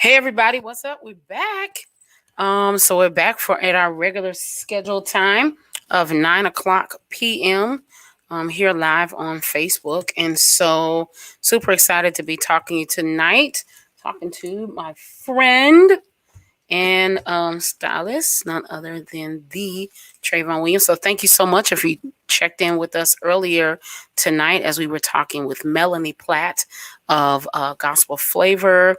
Hey everybody, what's up? We're back. So we're back for at our regular scheduled time of 9 o'clock p.m. Here live on Facebook, and so super excited to be talking to you tonight. Talking to my friend and stylist, none other than the Travon Williams. So thank you so much if you checked in with us earlier tonight as we were talking with Melanie Platt of Gospel Flavor.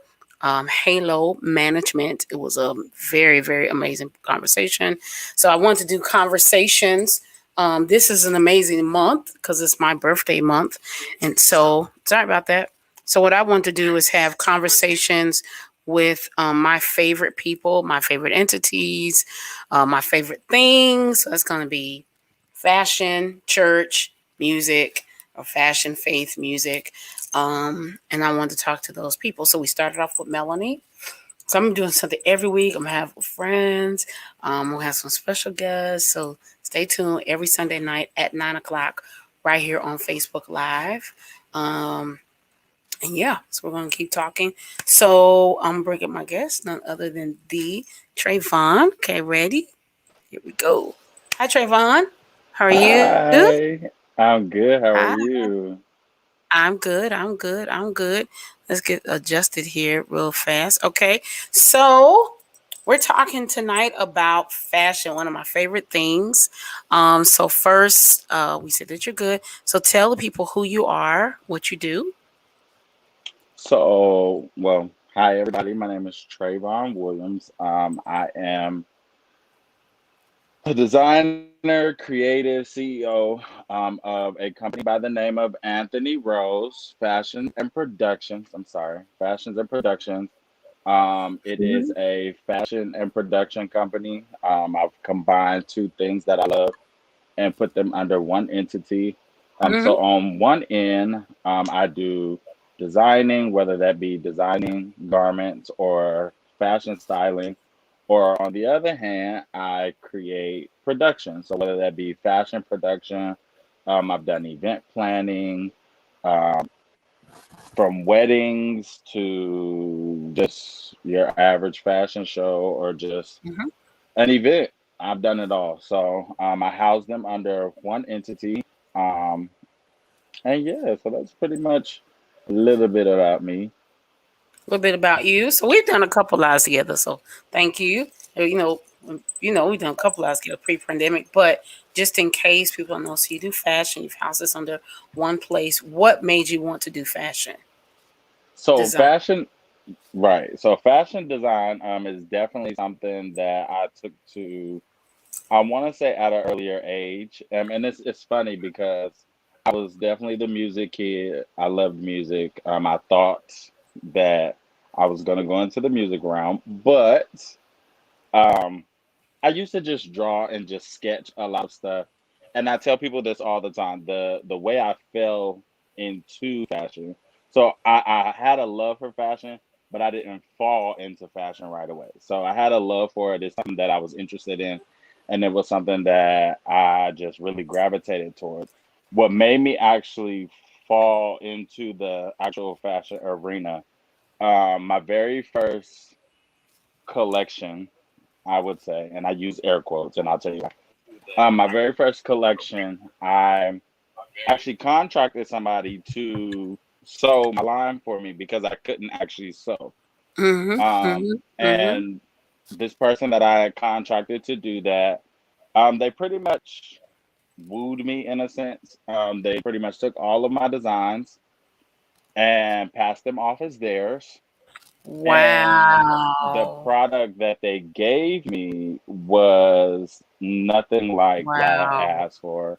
Halo Management. It was a very, very amazing conversation. So I want to do conversations. This is an amazing month because it's my birthday month. And so, sorry about that. So, what I want to do is have conversations with my favorite people, my favorite entities, my favorite things. So that's going to be fashion, church, music, or fashion, faith, music. And I wanted to talk to those people. So we started off with Melanie. So I'm doing something every week. I'm going to have friends. We'll have some special guests. So stay tuned every Sunday night at 9 o'clock right here on Facebook Live. And yeah, so we're going to keep talking. So I'm bringing my guest, none other than the Travon. Okay, ready? Here we go. Hi, Travon. How are you? Hi, I'm good. How are Hi. you? I'm good. I'm good. I'm good. Let's get adjusted here real fast. Okay. So we're talking tonight about fashion, one of my favorite things. So first, we said that you're good. So tell the people who you are, what you do. Hi everybody. My name is Travon Williams. I am a designer, creative CEO of a company by the name of Anthony Rose Fashions and Productions. I'm sorry, Fashions and Productions. It is Mhm. a fashion and production company. I've combined two things that I love and put them under one entity. So Mhm. on one end, I do designing, whether that be designing garments or fashion styling, or on the other hand, I create production. So whether that be fashion production, I've done event planning, um, from weddings to just your average fashion show or just Mhm. an event. I've done it all. So I house them under one entity. Um, and yeah, so that's pretty much a little bit about me. A little bit about you. So we've done a couple lives together. So thank you. We've done a couple lives together pre-pandemic. But just in case people don't know, so you do fashion. You've housed this under one place. What made you want to do fashion So design? fashion, right. So fashion design is definitely something that I took to, I want to say at an earlier age. And it's funny because I was definitely the music kid. I loved music. I thought that I was going to go into the music realm, but um I used to just draw and just sketch a lot of stuff. And I tell people this all the time. The way I fell into fashion. So I had a love for fashion, but I didn't fall into fashion right away. So I had a love for it. It's something that I was interested in. And it was something that I just really gravitated towards. What made me actually fall into the actual fashion arena, my very first collection, I would say, and I use air quotes, and I'll tell you why. My very first collection, I actually contracted somebody to sew my line for me because I couldn't actually sew. Mm-hmm. Mm-hmm. Mm-hmm. And this person that I had contracted to do that, they pretty much wooed me in a sense. They pretty much took all of my designs and passed them off as theirs. And the Wow. product that they gave me was nothing like what I Wow. asked for.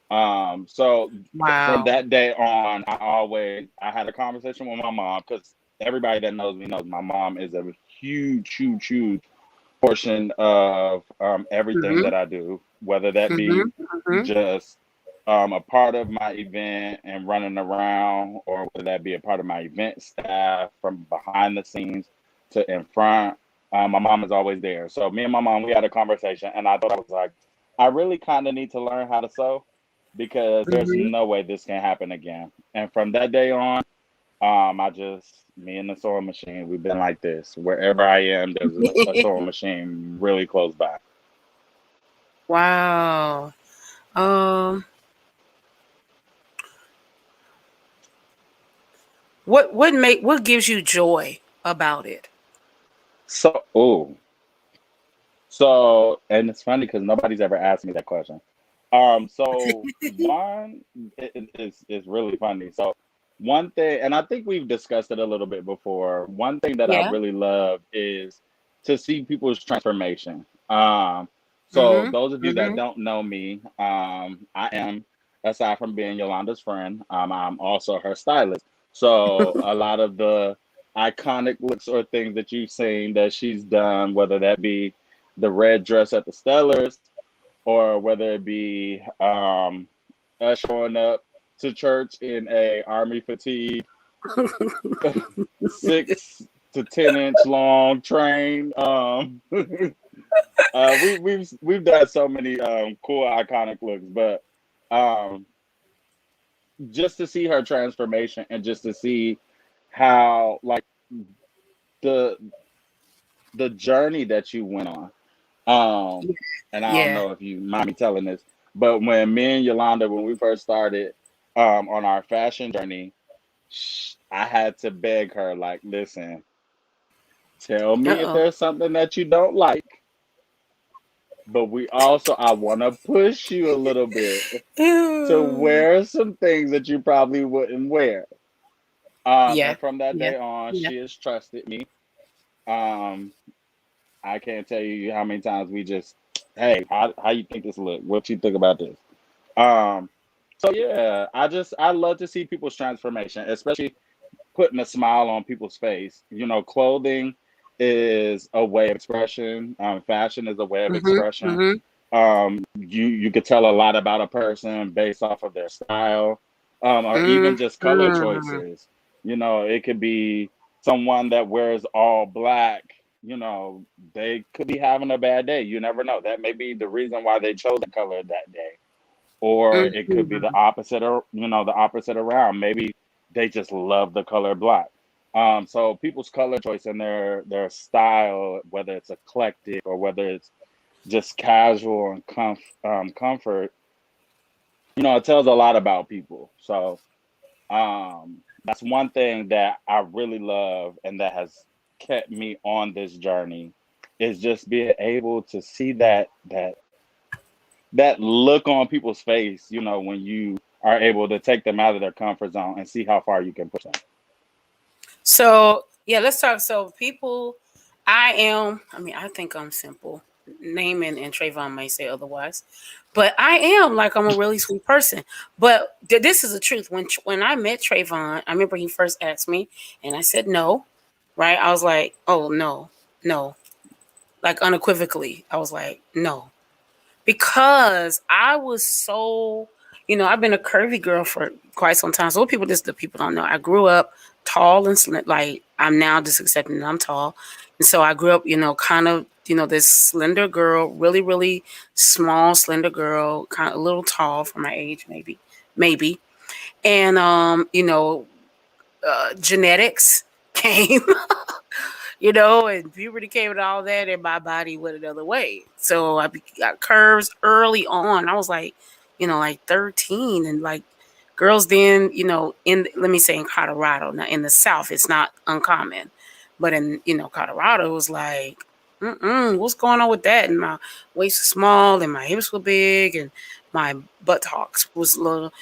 So from Wow. that day on, I had a conversation with my mom because everybody that knows me knows my mom is a huge, huge, huge portion of everything Mm-hmm. that I do, whether that Mm-hmm. be Mm-hmm. just a part of my event and running around, or whether that be a part of my event staff from behind the scenes to in front. My mom is always there. So me and my mom, we had a conversation, and I thought I was like, I really kind of need to learn how to sew because there's Mm-hmm. no way this can happen again. And from that day on, Me and the sewing machine, we've been like this. Wherever I am, there's a sewing machine really close by. Wow. Um, what gives you joy about it? And it's funny because nobody's ever asked me that question. So one is really funny. So one thing, and I think we've discussed it a little bit before. One thing that I Yeah. really love is to see people's transformation. So Mhm. those of you that Mhm. don't know me, I am, aside from being Yolanda's friend, I'm also her stylist. So a lot of the iconic looks or things that you've seen that she's done, whether that be the red dress at the Stellars, or whether it be us showing up to church in a army fatigue 6 to 10 inch long train. We've done so many cool iconic looks, but um, just to see her transformation and just to see how like the the journey that you went on. Um, and I don't Yeah. know if you mind me telling this, but when me and Yolanda, when we first started on our fashion journey, I had to beg her, like, listen, tell me if Uh-oh. there's something that you don't like, but I want to push you a little bit to Ew. wear some things that you probably wouldn't wear. Yeah. And from that Yeah. day on, Yeah. she has trusted me. Um, I can't tell you how many times we just, hey, how you think this look? What you think about this? Um, so yeah, I love to see people's transformation, especially putting a smile on people's face. Clothing is a way of expression. Fashion is a way of Mhm. expression. Mhm. You could tell a lot about a person based off of their style, or even Mhm. just color choices. It could be someone that wears all black. They could be having a bad day. You never know. That may be the reason why they chose the color that day, or it could be the Mhm. opposite, or the opposite around. Maybe they just love the color black. So people's color choice and their style, whether it's eclectic or whether it's just casual and comfort, it tells a lot about people. So that's one thing that I really love and that has kept me on this journey, is just being able to see that look on people's face, when you are able to take them out of their comfort zone and see how far you can push them. So yeah, let's talk. So people, I mean, I think I'm simple. Naaman and Travon may say otherwise, but I am like I'm a really sweet person. But this is the truth. When I met Travon, I remember he first asked me, and I said no. Right? I was like, oh no, no, like unequivocally. I was like, no, because I was so, I've been a curvy girl for quite some time. So what the people don't know, I grew up tall and slim. Like I'm now just accepting that I'm tall, and so I grew up, kind of, this slender girl, really, really small, slender girl, kind of a little tall for my age, maybe, and genetics came. And puberty came and all that, and my body went another way. So got curves early on. I was like, like 13, and like girls then, let me say in Colorado. Now in the South, it's not uncommon, but in Colorado, it was like, what's going on with that? And my waist was small, and my hips were big, and my buttocks was a little,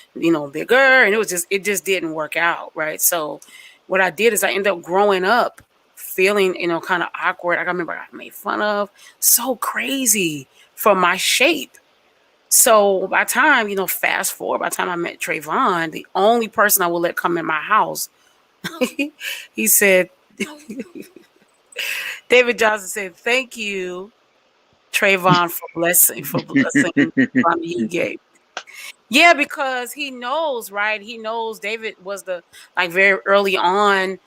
bigger, and it just didn't work out, right? So what I did is I ended up growing up feeling, kind of awkward. I remember I got made fun of so crazy for my shape. So by the time, fast forward, by the time I met Travon, the only person I would let come in my house, he said, David Johnson said, thank you, Travon, for blessing the money he gave. Yeah, because he knows, right? He knows David was like very early on,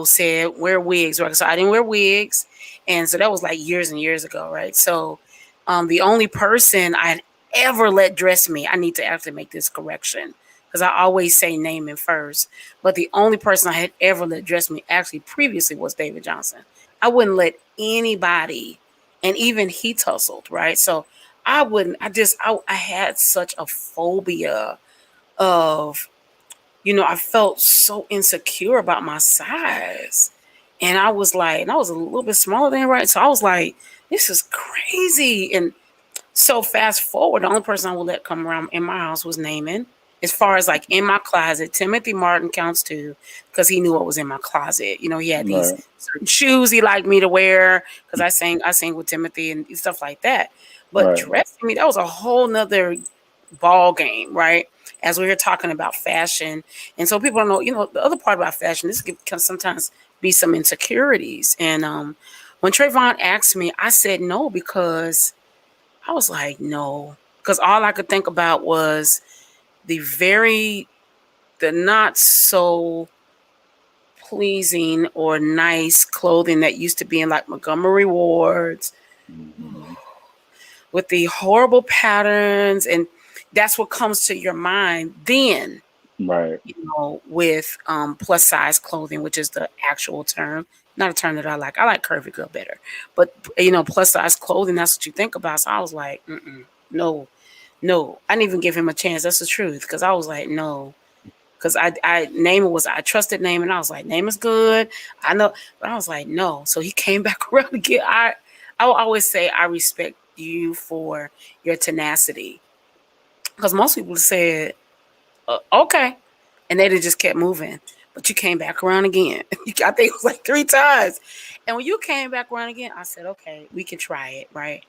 said wear wigs, right? So I didn't wear wigs. And so that was like years and years ago, right? So the only person I'd ever let dress me, I need to actually make this correction. because I always say Naaman first. But the only person I had ever let dress me actually previously was David Johnson. I wouldn't let anybody, and even he tussled, right? So I wouldn't. I had such a phobia of, I felt so insecure about my size. And I was like, and I was a little bit smaller than right. So I was like, this is crazy. And so fast forward, the only person I would let come around in my house was Naaman. As far as like in my closet, Timothy Martin counts too, because he knew what was in my closet. He had these Right. certain shoes he liked me to wear because I sang with Timothy and stuff like that. But Right. dressing me, that was a whole nother ball game, right? As we were talking about fashion. And so people don't know, the other part about fashion, this can sometimes be some insecurities. And when Travon asked me, I said no because I was like, no. Because all I could think about was the the not so pleasing or nice clothing that used to be in like Montgomery Wards Hmm. with the horrible patterns. And that's what comes to your mind then, Right. with plus size clothing, which is the actual term. Not a term that I like. I like curvy girl better. But, plus size clothing, that's what you think about. So I was like, no, no. I didn't even give him a chance. That's the truth. Because I was like, no. Because I trusted Name, and I was like, Name is good. I know. But I was like, no. So he came back around again. I will always say I respect you for your tenacity. Because most people said, okay. And they just kept moving. But you came back around again. I think it was like 3 times. And when you came back around again, I said, okay, we can try it, right?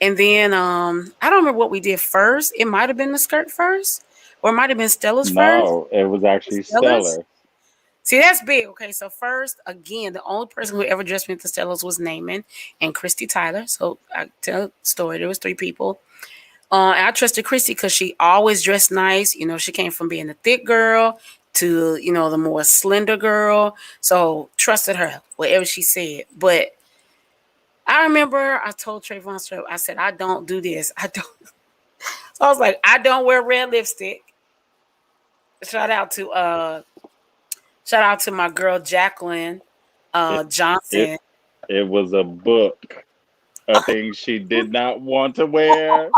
And then I don't remember what we did first. It might have been the skirt first, or it might have been Stella's first. No, it was actually Stella's. stellar. See, that's big. Okay, so first, again, the only person who ever dressed me at the Stella's was Naaman and Christy Tyler. So I tell the story. There was 3 people. I trusted Christy because she always dressed nice. She came from being a thick girl to, the more slender girl. So trusted her, whatever she said. But I remember I told Travon straight, I said, I don't do this. I don't. So I was like, I don't wear red lipstick. Shout out to uh shout out to my girl Jacqueline It it Johnson. it was a book of things she did not want to wear,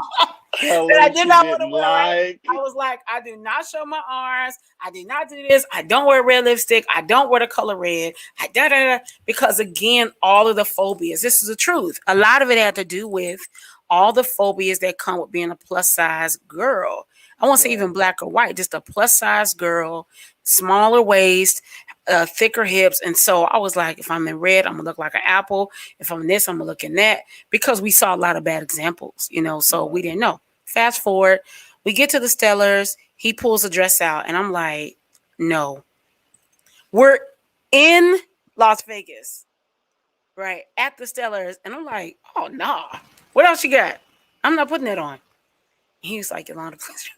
That I colors did she not want to didn't wear, right? like. I was like, I do not show my arms. I do not do this. I don't wear red lipstick. I don't wear the color red. Because again, all of the phobias. This is the truth. A lot of it had to do with all the phobias that come with being a plus size girl. I won't say Right. even black or white, just a plus size girl, smaller waist, thicker hips. And so I was like, if I'm in red, I'm gonna look like an apple. If I'm in this, I'm gonna look in that. Because we saw a lot of bad examples, so we Right. didn't know. Fast forward, we get to the Stellars. He pulls the dress out, and I'm like, no. We're in Las Vegas, right? At the Stellars. And I'm like, oh, nah. What else you got? I'm not putting that on. He's like, Yolanda, please.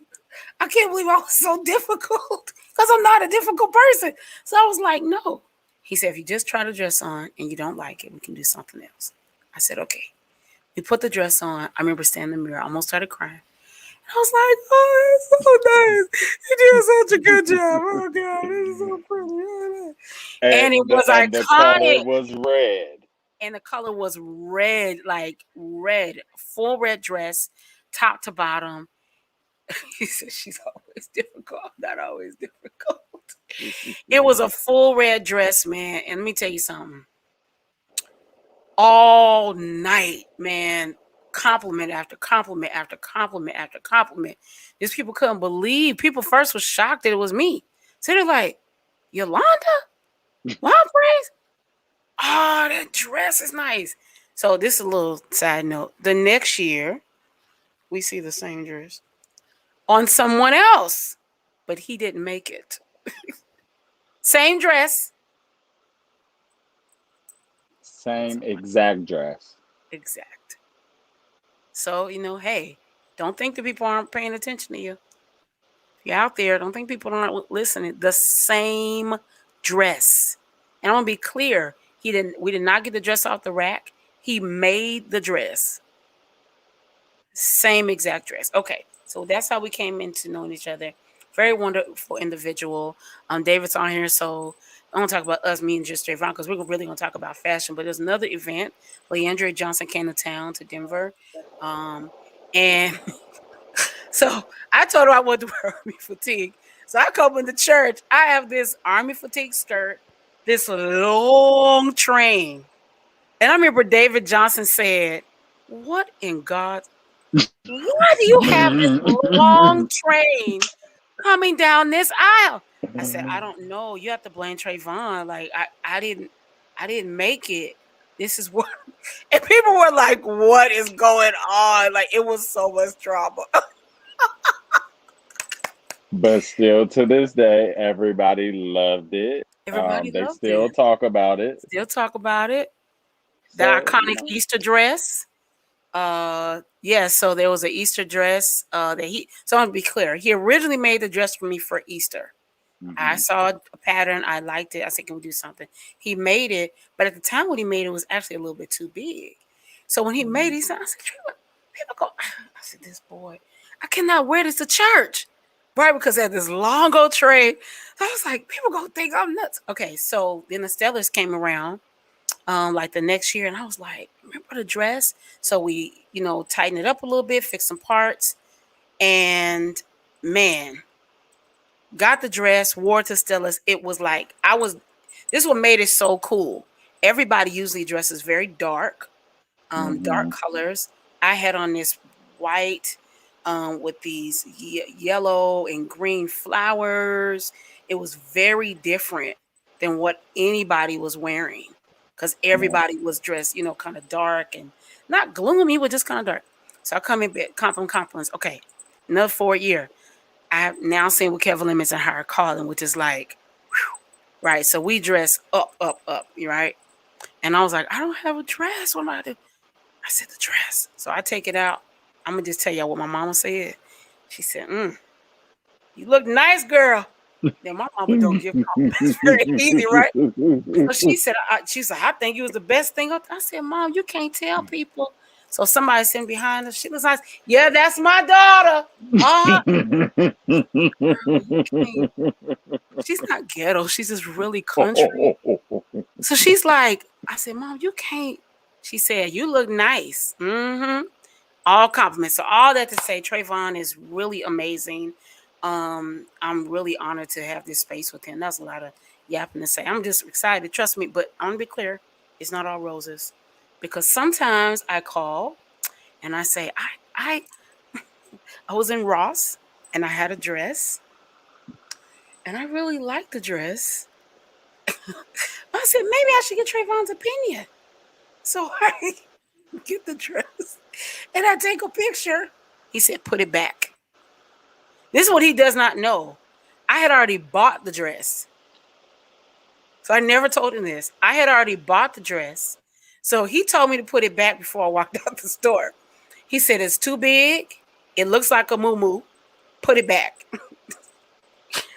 I can't believe I was so difficult because I'm not a difficult person. So I was like, no. He said, if you just try the dress on and you don't like it, we can do something else. I said, okay. We put the dress on. I remember standing in the mirror. I almost started crying. I was like, oh, it's so nice. You did such a good job. Oh, God, this is so pretty. And it was And the color iconic. was red. And the color was red, like red, full red dress, top to bottom. He said, she's always difficult. I'm not always difficult. It was a full red dress, man. And let me tell you something. All night, man. Compliment after compliment after compliment after compliment. These people couldn't believe. People first was shocked that it was me. So they're like, Yolanda? Wild Praise? Oh, that dress is nice. So this is a little side note. The next year, we see the same dress on someone else, but he didn't make it. Same dress. Same exact dress. Exact. So, hey, don't think that people aren't paying attention to you. If you're out there, don't think people aren't listening. The same dress. And I'm gonna be clear. We did not get the dress off the rack. He made the dress. Same exact dress. Okay. So that's how we came into knowing each other. Very wonderful individual. David's on here, so I don't talk about us, me and just Travon, because we're really gonna talk about fashion. But there's another event. Leandra Johnson came to town to Denver, and so I told her I wanted to wear army fatigue. So I come into church. I have this army fatigue skirt, this long train. And I remember David Johnson said, "What in God? Why do you have this long train coming down this aisle?" I said, "I don't know. You have to blame Travon. Like I didn't make it. This is what." And people were like, "What is going on?" Like it was so much drama. But still, to this day, everybody loved it. Everybody They loved still it. talk about it. Still talk about it. The So, iconic Easter dress. Yeah, so there was an Easter dress that he so I want to be clear. He originally made the dress for me for Easter. I hmm saw a pattern, I liked it. I said, "Can we do something?" He made it, but at the time when he made it was actually a little bit too big. So when he made it, he said, I said, "Trevor, people go," I said, "This boy, I cannot wear this to church." Right, because I had this long old tray. So I was like, people gonna think I'm nuts. Okay, so then the stylist came around like the next year, and I was like, "Remember the dress?" So we, tightened it up a little bit, fixed some parts, and man, got the dress, wore it to Stella's. It was like this is what made it so cool. Everybody usually dresses very dark, dark hmm colors. I had on this white with these yellow and green flowers. It was very different than what anybody was wearing because Yeah. everybody was dressed, kind of dark and not gloomy, but just kind of dark. So I come in bed, compliments. Okay, another 4 year. I've now seen what Kevin Lemons and her calling, which is like, whew, right. So we dress up, up, up, right? And I was like, I don't have a dress. What am I gonna do? I said the dress. So I take it out. I'm gonna just tell y'all what my mama said. She said, "You look nice, girl." Then my mama don't give compliments very easy, right? So she said, she's like, "I think you was the best thing." I said, "Mom, you can't tell people." So somebody sitting behind her, she was like, "Yeah, that's my daughter." Uh-huh. Girl, you can't. She's not ghetto. She's just really country. So she's like, I said, "Mom, you can't." She said, "You look nice." All compliments. So all that to say, Travon is really amazing. I'm really honored to have this space with him. That's a lot of yapping to say. I'm just excited. Trust me, but I want to be clear, it's not all roses. Because sometimes I call and I say, I was in Ross and I had a dress and I really liked the dress. I said, maybe I should get Trayvon's opinion. So I get the dress and I take a picture. He said, put it back. This is what he does not know. I had already bought the dress. So I never told him this. I had already bought the dress. So he told me to put it back before I walked out the store. He said, it's too big. It looks like a moo. Put it back.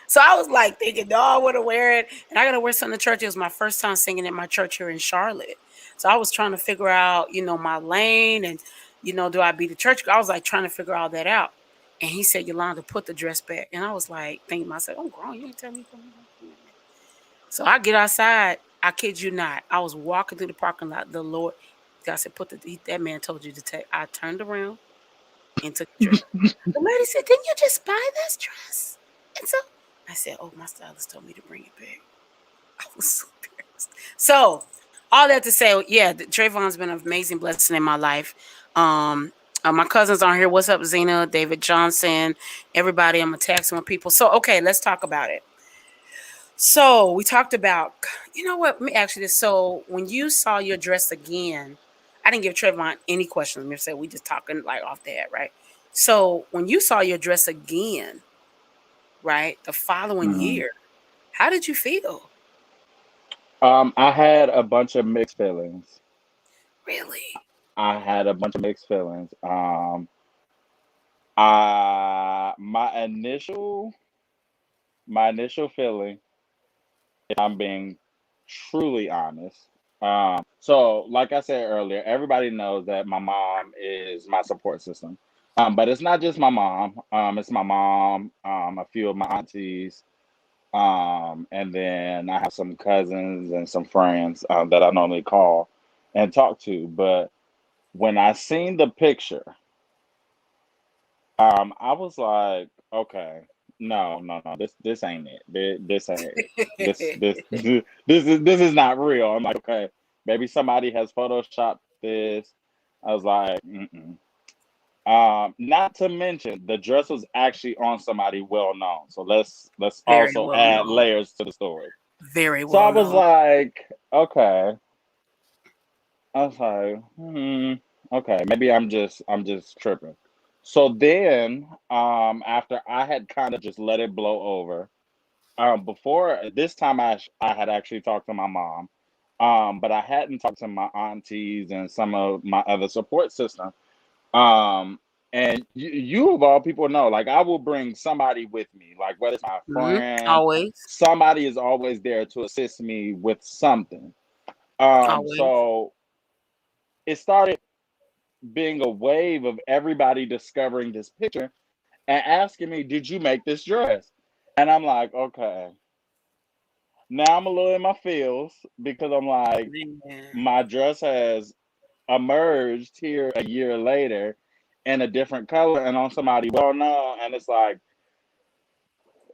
So I was like thinking, no, I want to wear it. And I got to wear something to church. It was my first time singing at my church here in Charlotte. So I was trying to figure out, my lane and, do I be the church? I was like trying to figure all that out. And he said, Yolanda, put the dress back. And I was like thinking to myself, I'm grown. You ain't tell me. So I get outside. I kid you not. I was walking through the parking lot. The Lord, God said, that man told you to take. I turned around and took the dress. The lady said, didn't you just buy this dress? And so I said, oh, my stylist told me to bring it back. I was so embarrassed. So all that to say, yeah, Trayvon's been an amazing blessing in my life. My cousins are here. What's up, Zena, David Johnson, everybody. I'm gonna tag some people. So okay, let's talk about it. So we talked about, you know what? Let me ask you this. So when you saw your dress again, I didn't give Trayvon any questions. Me said we just talking like off the head, right? So when you saw your dress again, right, the following Mhm. year, how did you feel? I had a bunch of mixed feelings. Really? I had a bunch of mixed feelings. My initial feeling, if I'm being truly honest. So like I said earlier, everybody knows that my mom is my support system. But it's not just my mom. It's my mom, a few of my aunties, and then I have some cousins and some friends that I normally call and talk to. But when I seen the picture, I was like, okay, no, no, no, this ain't it. This ain't it. This this is not real. I'm like, okay, maybe somebody has photoshopped this. I was like, mm-mm. Not to mention the dress was actually on somebody well known. So let's Very also well add known. layers to the story. Very So I well was known. like, okay. I was like, okay, maybe I'm just tripping. So then, after I had kind of just let it blow over, before this time I had actually talked to my mom, but I hadn't talked to my aunties and some of my other support system. Um, and you of all people know, like I will bring somebody with me, like whether it's my friend, Always. somebody is always there to assist me with something. Always. So it started being a wave of everybody discovering this picture and asking me, "Did you make this dress?" And I'm like, "Okay." Now I'm a little in my feels because I'm like, Man. my dress has emerged here a year later in a different color and on somebody well known, and it's like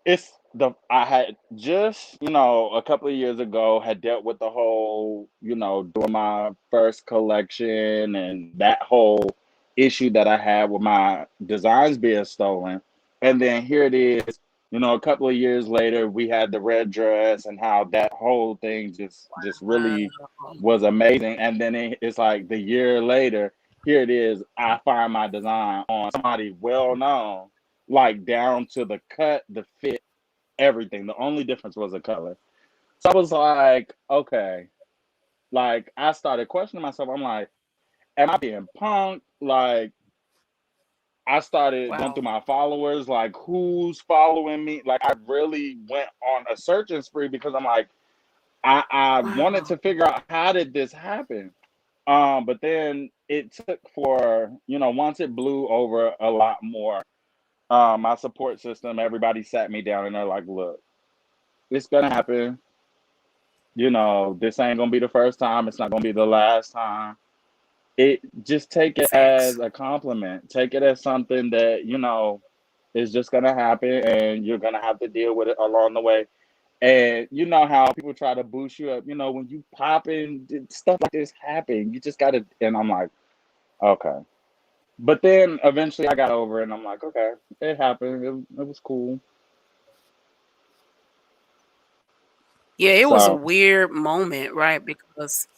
it's the I had just a couple of years ago had dealt with the whole doing my first collection and that whole issue that I had with my designs being stolen, and then here it is, a couple of years later we had the red dress and how that whole thing just really Wow. was amazing, and then it's like the year later here it is I find my design on somebody well known, like down to the cut, the fit, everything. The only difference was the color. So I was like, okay. Like I started questioning myself. I'm like, am I being punked? Like I started going through Wow. my followers, like who's following me? Like I really went on a searching spree because I'm like, I wanted Wow. to figure out how did this happen. But then it took for, once it blew over a lot more, my support system, everybody sat me down and they're like, look, it's gonna happen. This ain't gonna be the first time. It's not gonna be the last time. It just take it Facts. as a compliment. Take it as something that is just gonna happen, and you're gonna have to deal with it along the way. And you know how people try to boost you up. When you pop in, stuff like this happen. You just gotta. And I'm like, okay. But then eventually I got over it, and I'm like, okay, it happened. It was cool. Yeah, it was a So weird moment, right? Because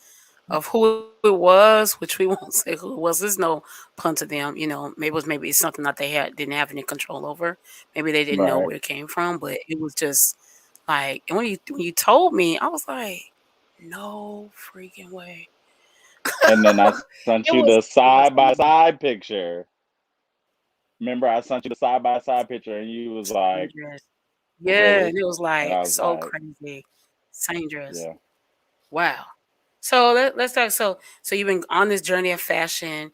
of who it was, which we won't say who it was. There's no pun to them, maybe it's something that they didn't have any control over. Maybe they didn't know right. where it came from, but it was just like, and when you told me, I was like, no freaking way. And then I sent you the It side was by amazing. side picture. Remember, I sent you the side by side picture, and you was Same like, dress. Yeah, "Really?" and it was And I like was so like, crazy. Same dress. "Yeah, Wow. So let's talk. So you've been on this journey of fashion.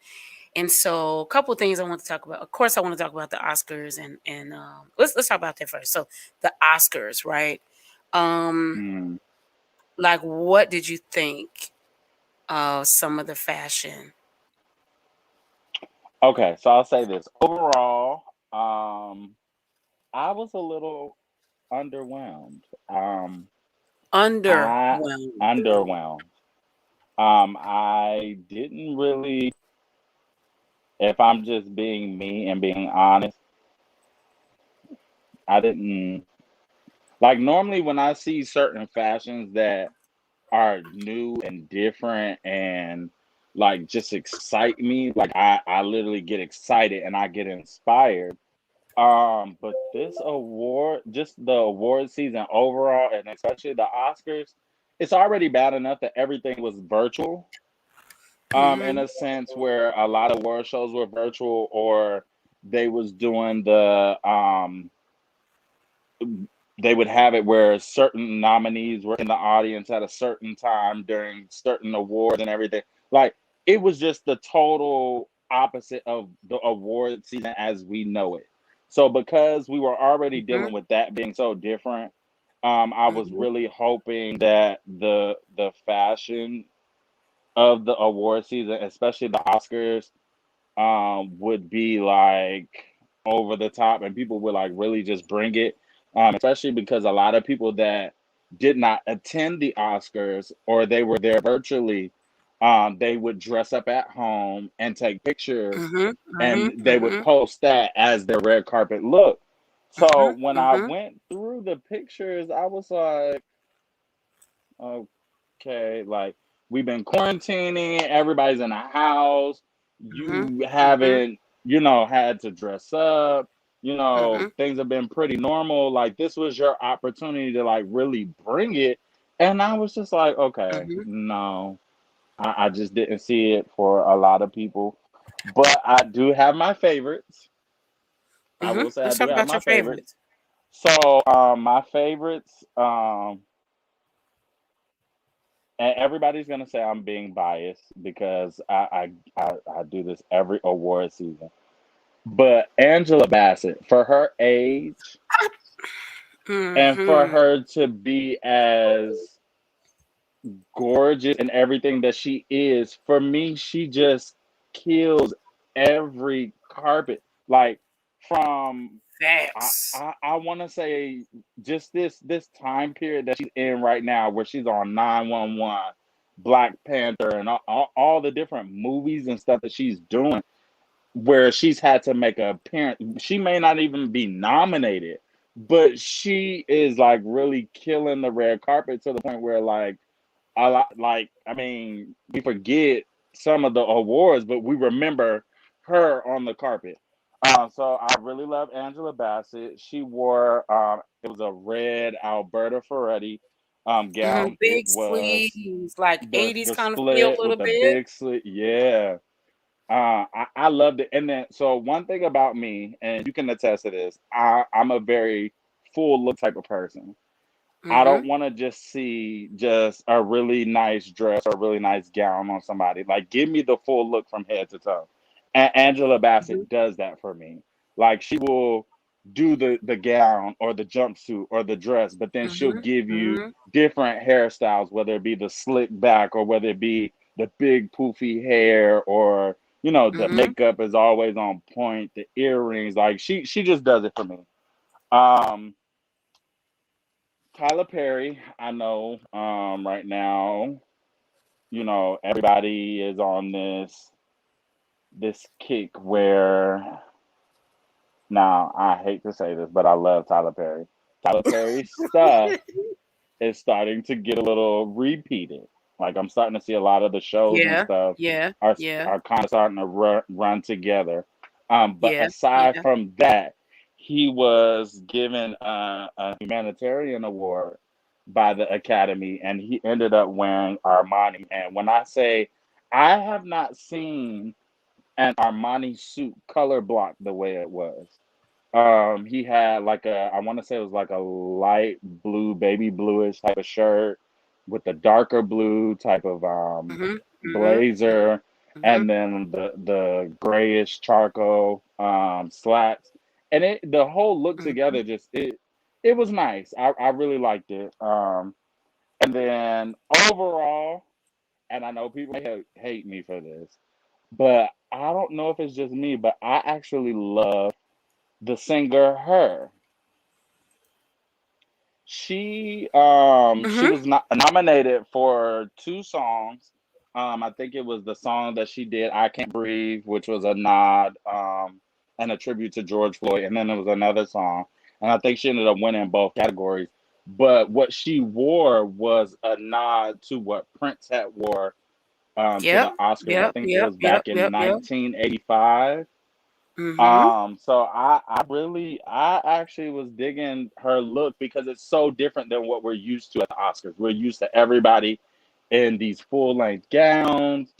And so, a couple of things I want to talk about. Of course, I want to talk about the Oscars, and let's talk about that first. So, the Oscars, right? Um, mm. like, what did you think of some of the fashion? Okay." So I'll say this. Overall, I was a little underwhelmed. I Underwhelmed. underwhelmed. I didn't really, if I'm just being me and being honest, I didn't like normally when I see certain fashions that are new and different and like just excite me. Like I literally get excited and I get inspired. But this award, just the award season overall, and especially the Oscars, it's already bad enough that everything was virtual. In Hmm. a sense where a lot of award shows were virtual or they was doing they would have it where certain nominees were in the audience at a certain time during certain awards and everything. Like it was just the total. opposite of the award season as we know it. So because we were already Mhm. dealing with that being so different, I was Mhm. really hoping that the fashion of the award season, especially the Oscars, would be like over the top and people would like really just bring it. Especially because a lot of people that did not attend the Oscars or they were there virtually, they would dress up at home and take pictures Mhm. and Mhm. they would Mhm. post that as their red carpet look. So Mhm. when I Mhm. went through the pictures, I was like, okay, like we've been quarantining, everybody's in the house. Mhm. You Mhm. haven't, had to dress up. Mhm. Things have been pretty normal. Like this was your opportunity to like really bring it. And I was just like, okay, Mhm. no, I just didn't see it for a lot of people. But I do have my favorites. I Mhm. will say I Let's do talk have about my your favorites. favorites. So my favorites, and everybody's gonna say I'm being biased because I do this every award season. But Angela Bassett, for her age and for Mhm. her to be as gorgeous and everything that she is, for me, she just kills every carpet. Like from Facts. I want to say just this time period that she's in right now, where she's on 911, Black Panther, and all the different movies and stuff that she's doing, where she's had to make an appearance. She may not even be nominated, but she is like really killing the red carpet to the point where like I mean, we forget some of the awards, but we remember her on the carpet. So I really love Angela Bassett. She wore it was a red Alberta Ferretti Mhm. gown. It Big was sleeves, like '80s the kind of feel a split with little the bit. big slit. Yeah. I loved it. And then so one thing about me, and you can attest to this, I'm a very full look type of person. I don't Mhm. want to just see just a really nice dress or a really nice gown on somebody. Like, give me the full look from head to toe. And Angela Mhm. Bassett does that for me. Like, she will do the gown or the jumpsuit or the dress, but then she'll Mhm. give you Mhm. different hairstyles, whether it be the slick back or whether it be the big poofy hair or the Mhm. makeup is always on point, the earrings. Like she just does it for me. Um, Tyler Perry, I know right now, everybody is on this kick where now I hate to say this, but I love Tyler Perry. Tyler Perry's stuff is starting to get a little repeated. Like I'm starting to see a lot of the shows and Yeah. stuff Yeah. are Yeah. are kind of starting to run together. But Yeah. aside Yeah. from that, he was given a humanitarian award by the Academy, and he ended up wearing Armani. And when I say I have not seen an Armani suit color block the way it was. He had like I want to say it was like a light blue, baby bluish type of shirt with the darker blue type of Mhm. Mhm. blazer, Mhm. and then the grayish charcoal slacks, and the whole look Mhm. together just it was nice. I really liked it. And then overall, and I know people may hate me for this, but I don't know if it's just me, but I actually love the singer Her. She Mhm. was not nominated for two songs. I think it was the song that she did, "I Can't Breathe," which was a nod and a tribute to George Floyd, and then there was another song, and I think she ended up winning both categories. But what she wore was a nod to what Prince had wore to Yep. the Oscars. I Yep. think it Yep. was Yep. back in Yep. Yep. 1985. Mhm. So I actually was digging her look because it's so different than what we're used to at the Oscars. We're used to everybody in these full length gowns,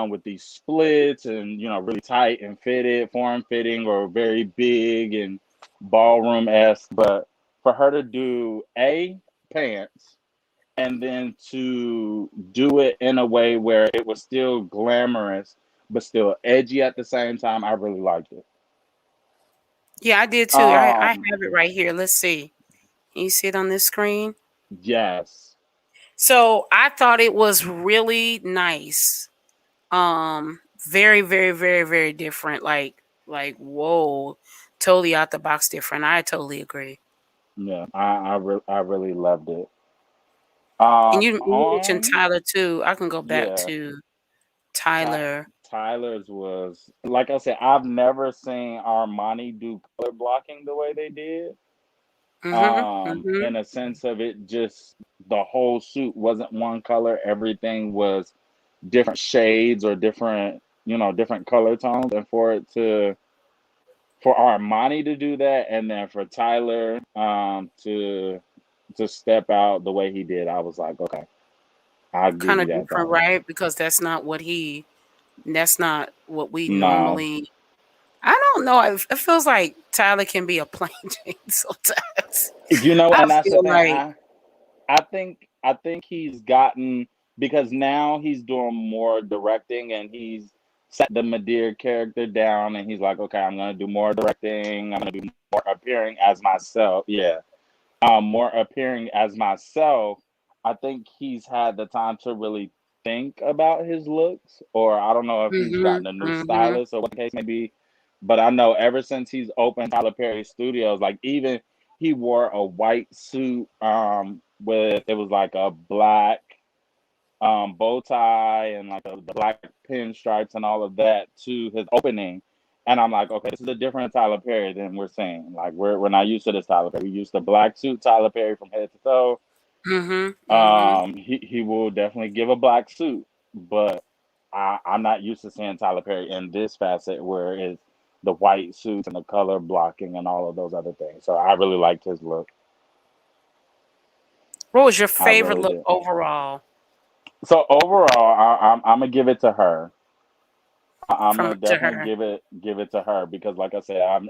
with these splits and really tight and fitted, form fitting or very big and ballroom esque. But for her to do pants and then to do it in a way where it was still glamorous, but still edgy at the same time. I really liked it. Yeah, I did too. I Um, have it right here. Let's see. Can you see it on this screen? yes. So I thought it was really nice. Very, very, very, very different. Like whoa, totally out the box different. I totally agree. Yeah, I really loved it. And you mentioned On Tyler too. I can go back Yeah, to Ty Tyler. Tyler's was like I said. I've never seen Armani do color blocking the way they did. Mhm. Mhm. In a sense of it, just the whole suit wasn't one color. Everything was different shades or different, different color tones. And for Armani to do that, and then for Tyler to step out the way he did, I was like, okay, I'll give Kind you of that different, though. right? Because that's not what we No, normally. I don't know. It feels like Tyler can be a plain Jane sometimes. I and that's the feel thing. like. I think he's gotten, because now he's doing more directing, and he's set the Madeir character down, and he's like, okay, I'm gonna do more directing. I'm gonna do more appearing as myself. Yeah, more appearing as myself. I think he's had the time to really think about his looks, or I don't know if he's Mhm. gotten a new Mhm. stylist or what the case may be. But I know ever since he's opened Tyler Perry Studios, like even he wore a white suit with, it was like a black bow tie and like the black pinstripes and all of that to his opening. And I'm like, okay, this is a different Tyler Perry than we're seeing. Like we're not used to this Tyler Perry. We used to black suit Tyler Perry from head to toe. Mhm. Mhm. He will definitely give a black suit, but I'm not used to seeing Tyler Perry in this facet where it's the white suits and the color blocking and all of those other things. So I really liked his look. What was your I favorite really look did. overall So overall, I'm gonna give it to her. I'm from gonna to definitely her? give it to her because, like I said,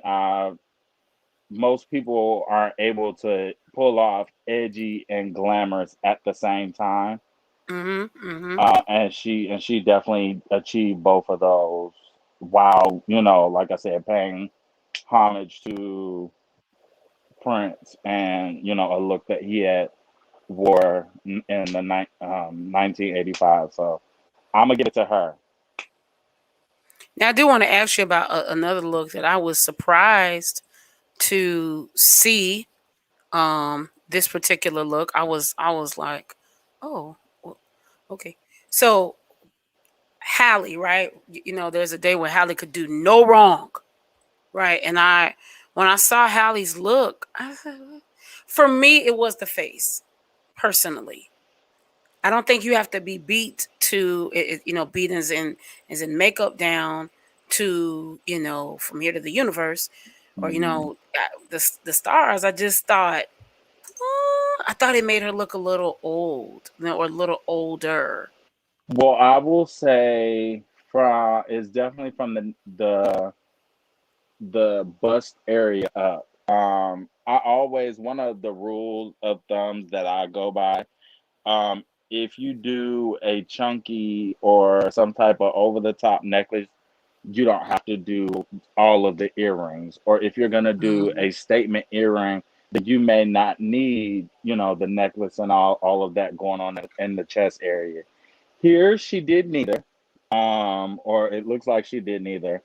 most people aren't able to pull off edgy and glamorous at the same time, Mhm. Mhm. and she definitely achieved both of those. While like I said, paying homage to Prince and a look that he had wore in the 1985. So I'm gonna give it to her. Now I do want to ask you about another look that I was surprised to see. This particular look, I was like, oh, well, okay. So Hallie, right? There's a day when Hallie could do no wrong, right? And when I saw Hallie's look, I said, for me, it was the face. Personally, I don't think you have to be beat to beat as in makeup down to from here to the universe, or Mhm. the stars. I thought it made her look a little old, or a little older. Well, I will say from it's definitely from the bust area up. I always, one of the rules of thumbs that I go by, if you do a chunky or some type of over the top necklace, you don't have to do all of the earrings. Or if you're gonna do Mhm. a statement earring, then you may not need, the necklace and all of that going on in the chest area. Here, she did neither, or it looks like she did neither.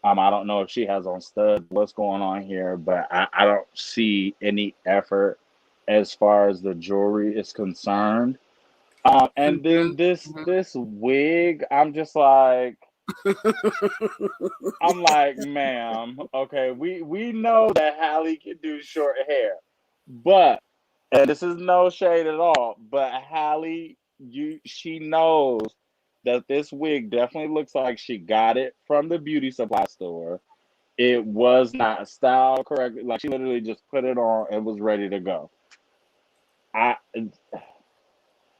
I don't know if she has on studs, what's going on here, but I don't see any effort as far as the jewelry is concerned. And Mhm. then this Mhm. this wig, I'm like, ma'am, okay, we know that Hallie can do short hair, but, and this is no shade at all, but Hallie, she knows that this wig definitely looks like she got it from the beauty supply store. It was not styled correctly. Like she literally just put it on and was ready to go. I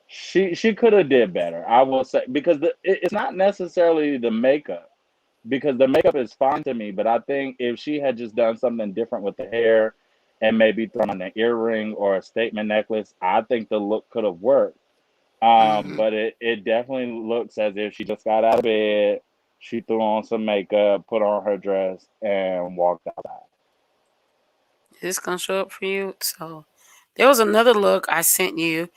She could have did better. I will say, because it's not necessarily the makeup, because the makeup is fine to me, but I think if she had just done something different with the hair and maybe thrown on an earring or a statement necklace, I think the look could have worked. Mhm. But it definitely looks as if she just got out of bed. She threw on some makeup, put on her dress, and walked outside. It's gonna show up for you. So there was another look I sent you.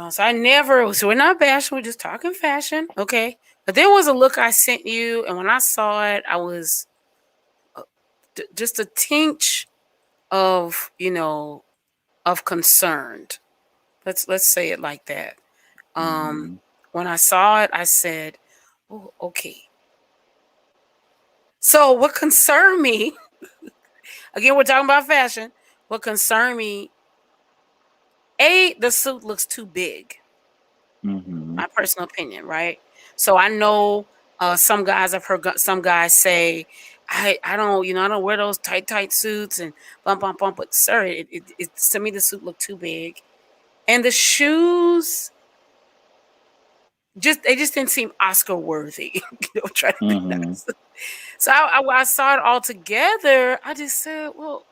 So I never. So we're not bashing. We're just talking fashion, okay? But there was a look I sent you, and when I saw it, I was uh, just a tinge of of concerned. Let's say it like that. Um, Hmm. when I saw it, I said, "Oh, okay." So what concerned me, again, we're talking about fashion. What concerned me, the suit looks too big. Hmm. My personal opinion, right? So I know some guys, I've heard some guys say, I don't, I don't wear those tight suits and bump bump bump. But sir, it to me the suit looked too big, and the shoes just didn't seem Oscar worthy. Trying to be Hmm. nice. So I saw it all together. I just said, well,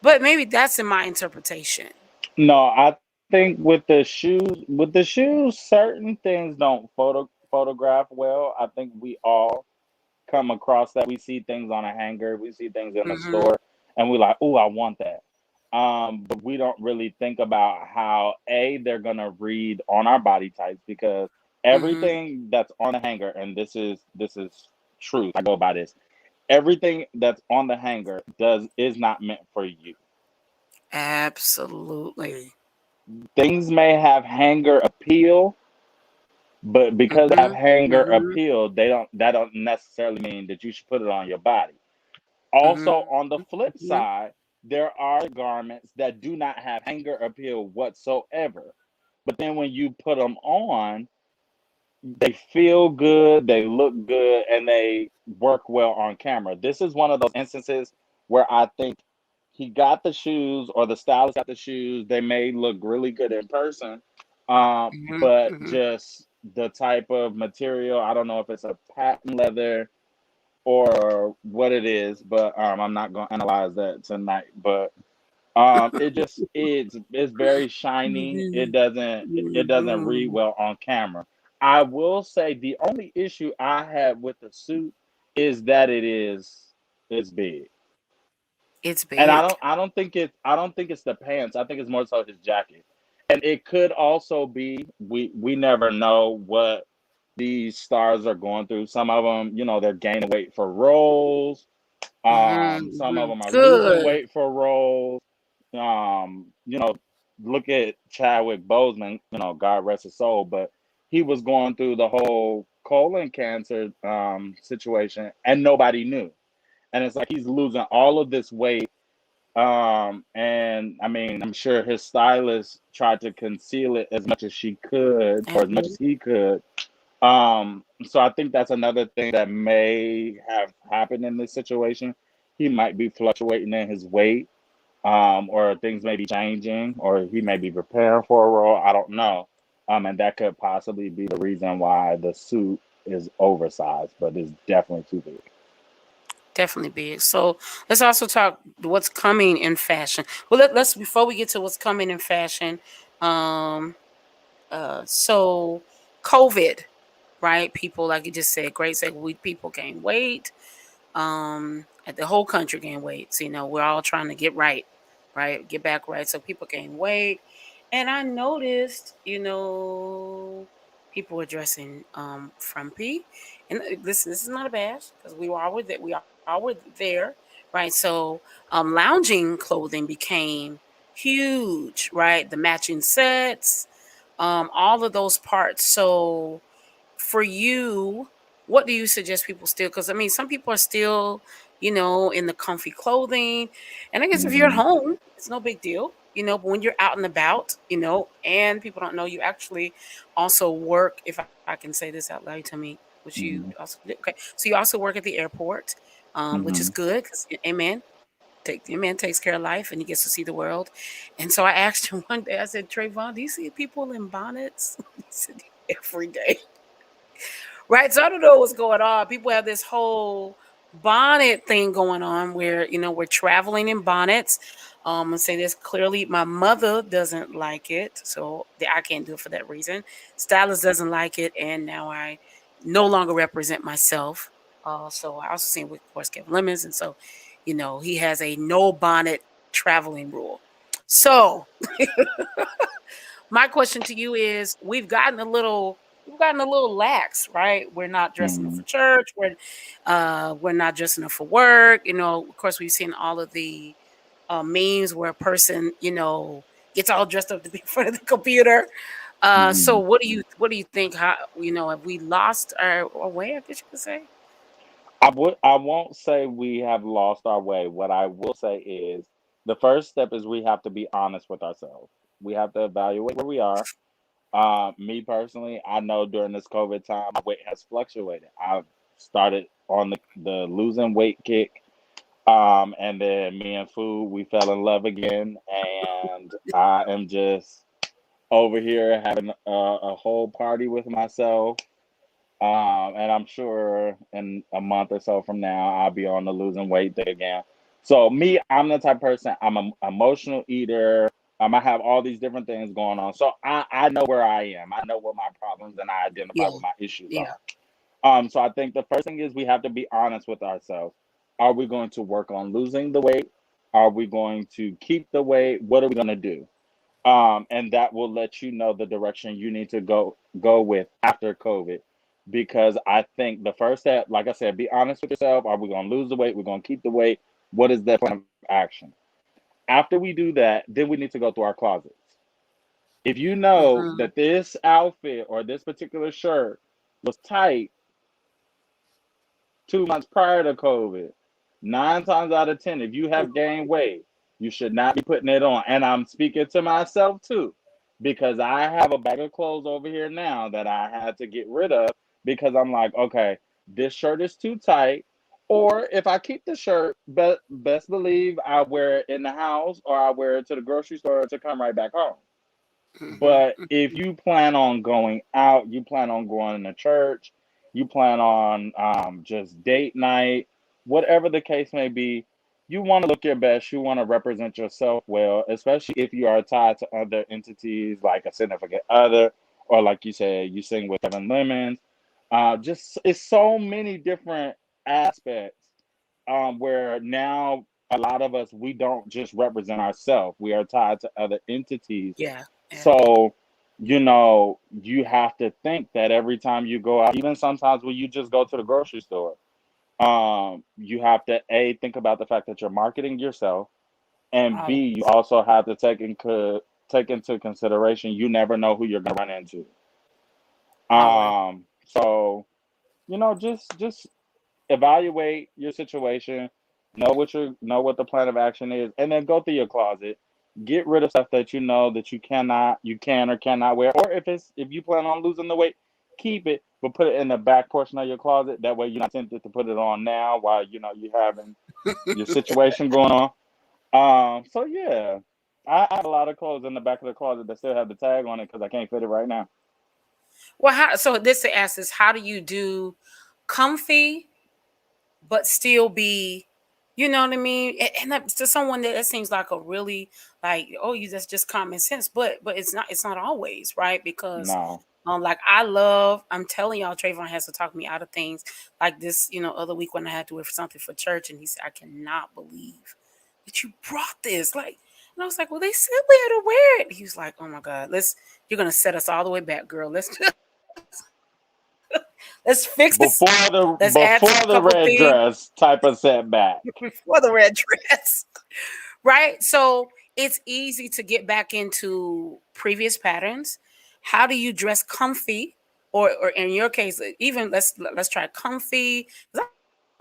but maybe that's in my interpretation. No, I think with the shoes, certain things don't photograph well. I think we all come across that. We see things on a hanger, we see things in the Hmm. store, and we like, oh, I want that. But we don't really think about how they're gonna read on our body types, because Hmm. everything that's on the hanger, and this is truth. I go by this. Everything that's on the hanger does is not meant for you. Absolutely. Things may have hanger appeal, but because they have Hmm. hanger Hmm. appeal, that don't necessarily mean that you should put it on your body. Also, Hmm. on the flip side, there are garments that do not have hanger appeal whatsoever. But then when you put them on, they feel good, they look good, and they work well on camera. This is one of those instances where I think he got the shoes, or the stylist got the shoes. They may look really good in person, Hmm. but Hmm. just the type of material, I don't know if it's a patent leather or what it is, but I'm not going to analyze that tonight. But it's very shiny. It Mhm. doesn't read Mhm. well on camera. I will say the only issue I had with the suit is that it's big. It's And I big. don't I don't think it's the pants. I think it's more so his jacket. And it could also be, we never know what these stars are going through. Some of them, they're gaining weight for roles. Mhm. Some of Mhm. them are losing Good. weight for roles. Um, you know, Look at Chadwick Boseman, God rest his soul, but he was going through the whole colon cancer situation, and nobody knew. And it's like he's losing all of this weight. And I mean, I'm sure his stylist tried to conceal it as much as she could, or as much as Absolutely. he could. So I think that's another thing that may have happened in this situation. He might be fluctuating in his weight, or things may be changing, or he may be preparing for a role. I don't know. And that could possibly be the reason why the suit is oversized, but it's definitely too big. Definitely big. So let's also talk what's coming in fashion. Well, let's before we get to what's coming in fashion. Um. So COVID, right? People, like you just said, great said, we people gain weight. At the whole country gain weight. So, we're all trying to get right, get back right. So people gain weight, and I noticed, people were dressing frumpy. And listen, this is not a bash because we all were there, right? So lounging clothing became huge, right? The matching sets, all of those parts. So for you, what do you suggest people still? Because I mean, some people are still, in the comfy clothing, and I guess if you're at Hmm. home, it's no big deal, But when you're out and about, and people don't know you actually also work. If I can say this out loud, you tell me what you Hmm. also do. Okay, so you also work at the airport, which is Hmm. good because, amen. Amen takes care of life and he gets to see the world. And so I asked him one day, I said, Trayvon, do you see people in bonnets? He said, every day. Right. So I don't know what's going on. People have this whole bonnet thing going on where, we're traveling in bonnets. And say this clearly, my mother doesn't like it. So I can't do it for that reason. Stylist doesn't like it. And now I no longer represent myself. So I also sing with, of course, Kevin Lemons, and so, he has a no bonnet traveling rule. So my question to you is: we've gotten a little lax, right? We're not dressing up Mhm. for church. We're not dressing up for work. Of course, we've seen all of the memes where a person, gets all dressed up to be in front of the computer. So Mhm. what do you think? How have we lost our way? I guess you could say. I won't say we have lost our way. What I will say is the first step is we have to be honest with ourselves. We have to evaluate where we are. Me personally, I know during this COVID time, my weight has fluctuated. I've started on the losing weight kick. And then me and food, we fell in love again. And I am just over here having a whole party with myself. And I'm sure in a month or so from now, I'll be on the losing weight thing again. So me, I'm the type of person. I'm an emotional eater. I have all these different things going on. So I know where I am. I know what my problems and I identify Yeah, what my issues yeah. are. So I think the first thing is we have to be honest with ourselves. Are we going to work on losing the weight? Are we going to keep the weight? What are we going to do? And that will let you know the direction you need to go with after COVID. Because I think the first step, like I said, be honest with yourself. Are we going to lose the weight? We're going to keep the weight. What is that plan of action? After we do that, then we need to go through our closets. If you know Hmm. that this outfit or this particular shirt was tight 2 months prior to COVID, 9 times out of 10, if you have gained weight, you should not be putting it on. And I'm speaking to myself too, because I have a bag of clothes over here now that I had to get rid of because I'm like, okay, this shirt is too tight. Or if I keep the shirt, best believe I wear it in the house or I wear it to the grocery store to come right back home. Hmm. But if you plan on going out, you plan on going to church, you plan on just date night, whatever the case may be, you want to look your best. You want to represent yourself well, especially if you are tied to other entities like a significant other, or like you said, you sing with Kevin Lemons. Just it's so many different aspects where now a lot of us we don't just represent ourselves. We are tied to other entities, Yeah, yeah. so, you have to think that every time you go out, even sometimes when you just go to the grocery store, you have to A, think about the fact that you're marketing yourself, and B, you Always, also have to take into consideration you never know who you're gonna run into. always. So, just evaluate your situation, know what the plan of action is, and then go through your closet. Get rid of stuff that you know that you can or cannot wear. Or if you plan on losing the weight, keep it, but put it in the back portion of your closet. That way you're not tempted to put it on now while you're having your situation going on. So yeah. I have a lot of clothes in the back of the closet that still have the tag on it because I can't fit it right now. Well, so this to ask is, how do you do comfy but still be, you know what I mean? And to someone that seems like a really, like, oh, you that's just common sense, but it's not always, right? Because No. like I'm telling y'all, Trayvon has to talk me out of things like this, other week when I had to wear something for church, and he said, I cannot believe that you brought this. Like, and I was like, well, they said we had to wear it. He was like, oh my God, you're gonna set us all the way back, girl. Let's fix this. Let's add Before a the couple red things dress type of setback. before the red dress. Right? So it's easy to get back into previous patterns. How do you dress comfy? Or in your case, even let's try comfy. 'Cause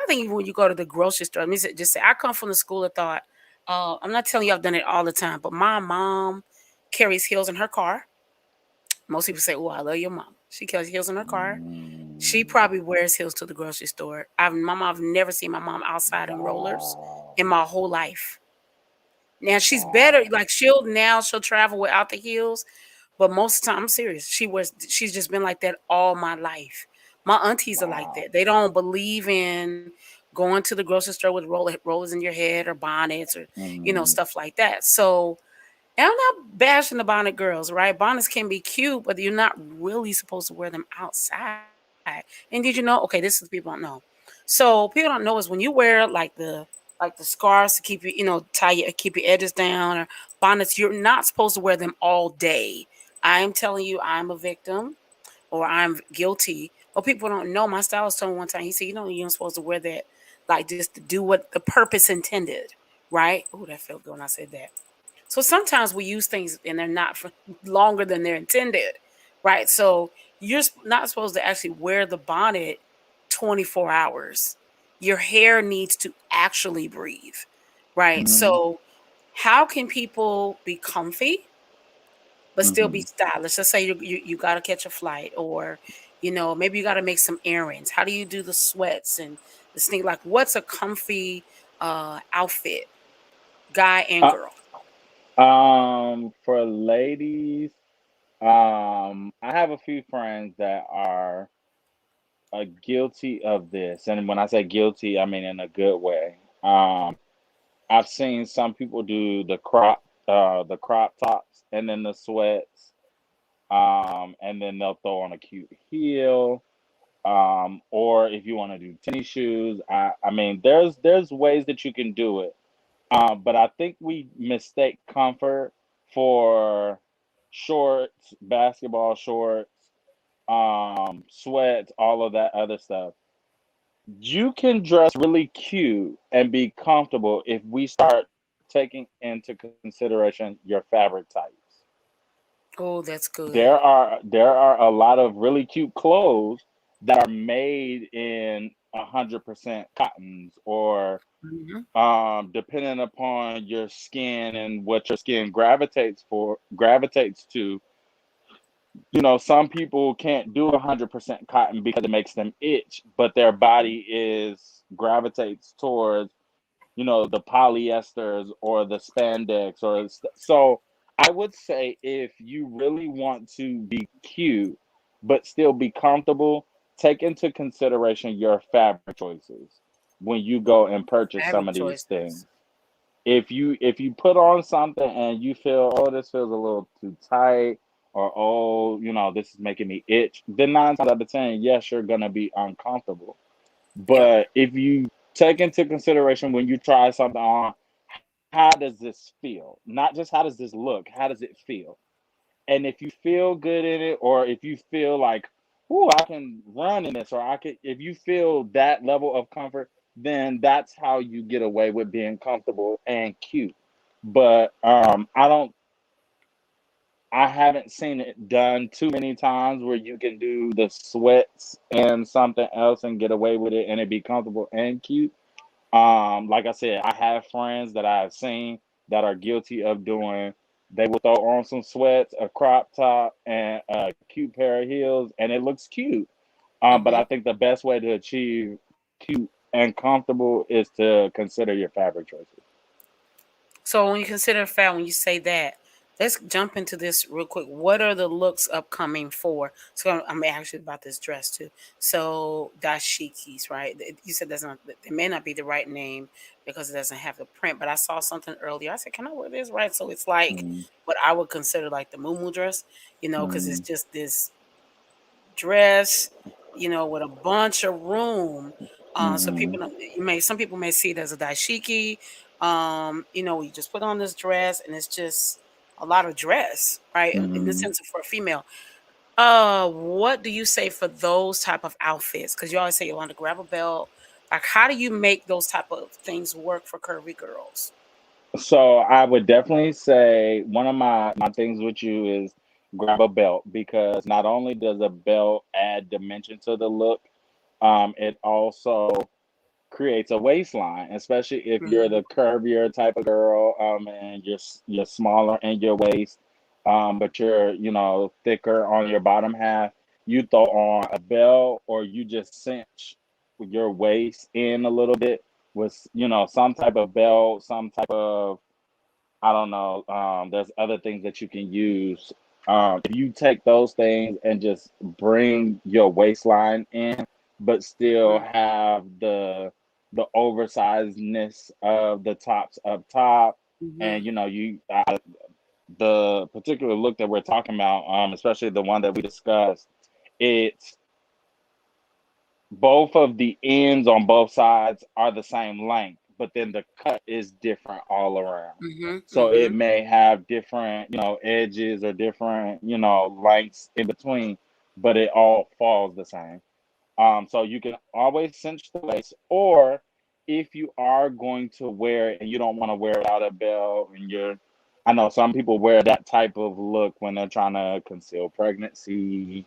I think even when you go to the grocery store, let me just say, I come from the school of thought. I'm not telling you I've done it all the time, but my mom carries heels in her car. Most people say, "Oh, I love your mom." She carries heels in her car. She Mm, probably wears heels to the grocery store. I've never seen my mom outside in rollers wow. in my whole life. Now she's better. Wow. Like she'll travel without the heels, but most of the time, I'm serious. She's just been like that all my life. My aunties are like Wow. that. They don't believe in going to the grocery store with rollers in your head or bonnets or Mm, stuff like that. So, and I'm not bashing the bonnet girls, right? Bonnets can be cute, but you're not really supposed to wear them outside. Right. And did you know? Okay, this is people don't know. So people don't know is when you wear like the scarves to keep tie your keep your edges down or bonnets, you're not supposed to wear them all day. I am telling you, I'm a victim or I'm guilty. But people don't know. My stylist told me one time. He said, you're not supposed to wear that like just to do what the purpose intended, right? Oh, that felt good when I said that. So sometimes we use things and they're not for longer than they're intended, right? So you're not supposed to actually wear the bonnet 24 hours. Your hair needs to actually breathe, right? Hmm. So how can people be comfy but still be Hmm. stylish? Let's say you got to catch a flight or, maybe you got to make some errands. How do you do the sweats and this thing? Like, what's a comfy outfit, guy and girl? For ladies, I have a few friends that are guilty of this, and when I say guilty, I mean in a good way. I've seen some people do the crop tops, and then the sweats, and then they'll throw on a cute heel. Or if you want to do tennis shoes, I mean, there's ways that you can do it. But I think we mistake comfort for shorts, basketball shorts, sweats, all of that other stuff. You can dress really cute and be comfortable if we start taking into consideration your fabric types. Oh, that's good. There are a lot of really cute clothes that are made in 100% cottons, or Mhm. depending upon your skin and what your skin gravitates to. Some people can't do 100% cotton because it makes them itch, but their Mhm. body is gravitates towards the polyesters or the spandex so I would say if you really want to be cute but still be comfortable, take into consideration your fabric choices when you go and purchase some Fabric of these things. choices. If you put on something and you feel, oh, this feels a little too tight, or oh, this is making me itch, then 9 times out of 10, yes, you're gonna be uncomfortable. Yep. But if you take into consideration when you try something on, how does this feel? Not just how does this look, how does it feel? And if you feel good in it, or if you feel like, "Ooh, I can run in this," or if you feel that level of comfort, then that's how you get away with being comfortable and cute. But I haven't seen it done too many times where you can do the sweats and something else and get away with it and it be comfortable and cute. Like I said, I have friends that I've seen that are guilty of doing. They will throw on some sweats, a crop top, and a cute pair of heels, and it looks cute. But Hmm. I think the best way to achieve cute and comfortable is to consider your fabric choices. So when you consider fat, when you say that, let's jump into this real quick. What are the looks upcoming for? So I'm actually about this dress too. So dashikis, right? You said that's not. It may not be the right name because it doesn't have the print. But I saw something earlier. I said, can I wear this? Right. So it's like Mm-hmm. what I would consider like the muumuu dress, because it's Mm-hmm. just this dress, with a bunch of room. So Mm-hmm. some people may see it as a dashiki. You just put on this dress and it's just a lot of dress, right? In the Mm-hmm. sense of for a female. What do you say for those type of outfits? Because you always say you want to grab a belt. Like, how do you make those type of things work for curvy girls? So I would definitely say one of my things with you is grab a belt, because not only does a belt add dimension to the look, it also creates a waistline, especially if you're Hmm. the curvier type of girl, and you're smaller in your waist, but you're thicker on your bottom half. You throw on a belt, or you just cinch your waist in a little bit with some type of belt, some type of, I don't know. There's other things that you can use. If you take those things and just bring your waistline in, but still have the oversizedness of the tops up top, Hmm. and the particular look that we're talking about, especially the one that we discussed, it's both of the ends on both sides are the same length, but then the cut is different all around. Mhm. So it Mhm. may have different, edges or different, lengths in between, but it all falls the same. So you can always cinch the waist, or if you are going to wear it and you don't want to wear it without a belt, I know some people wear that type of look when they're trying to conceal pregnancy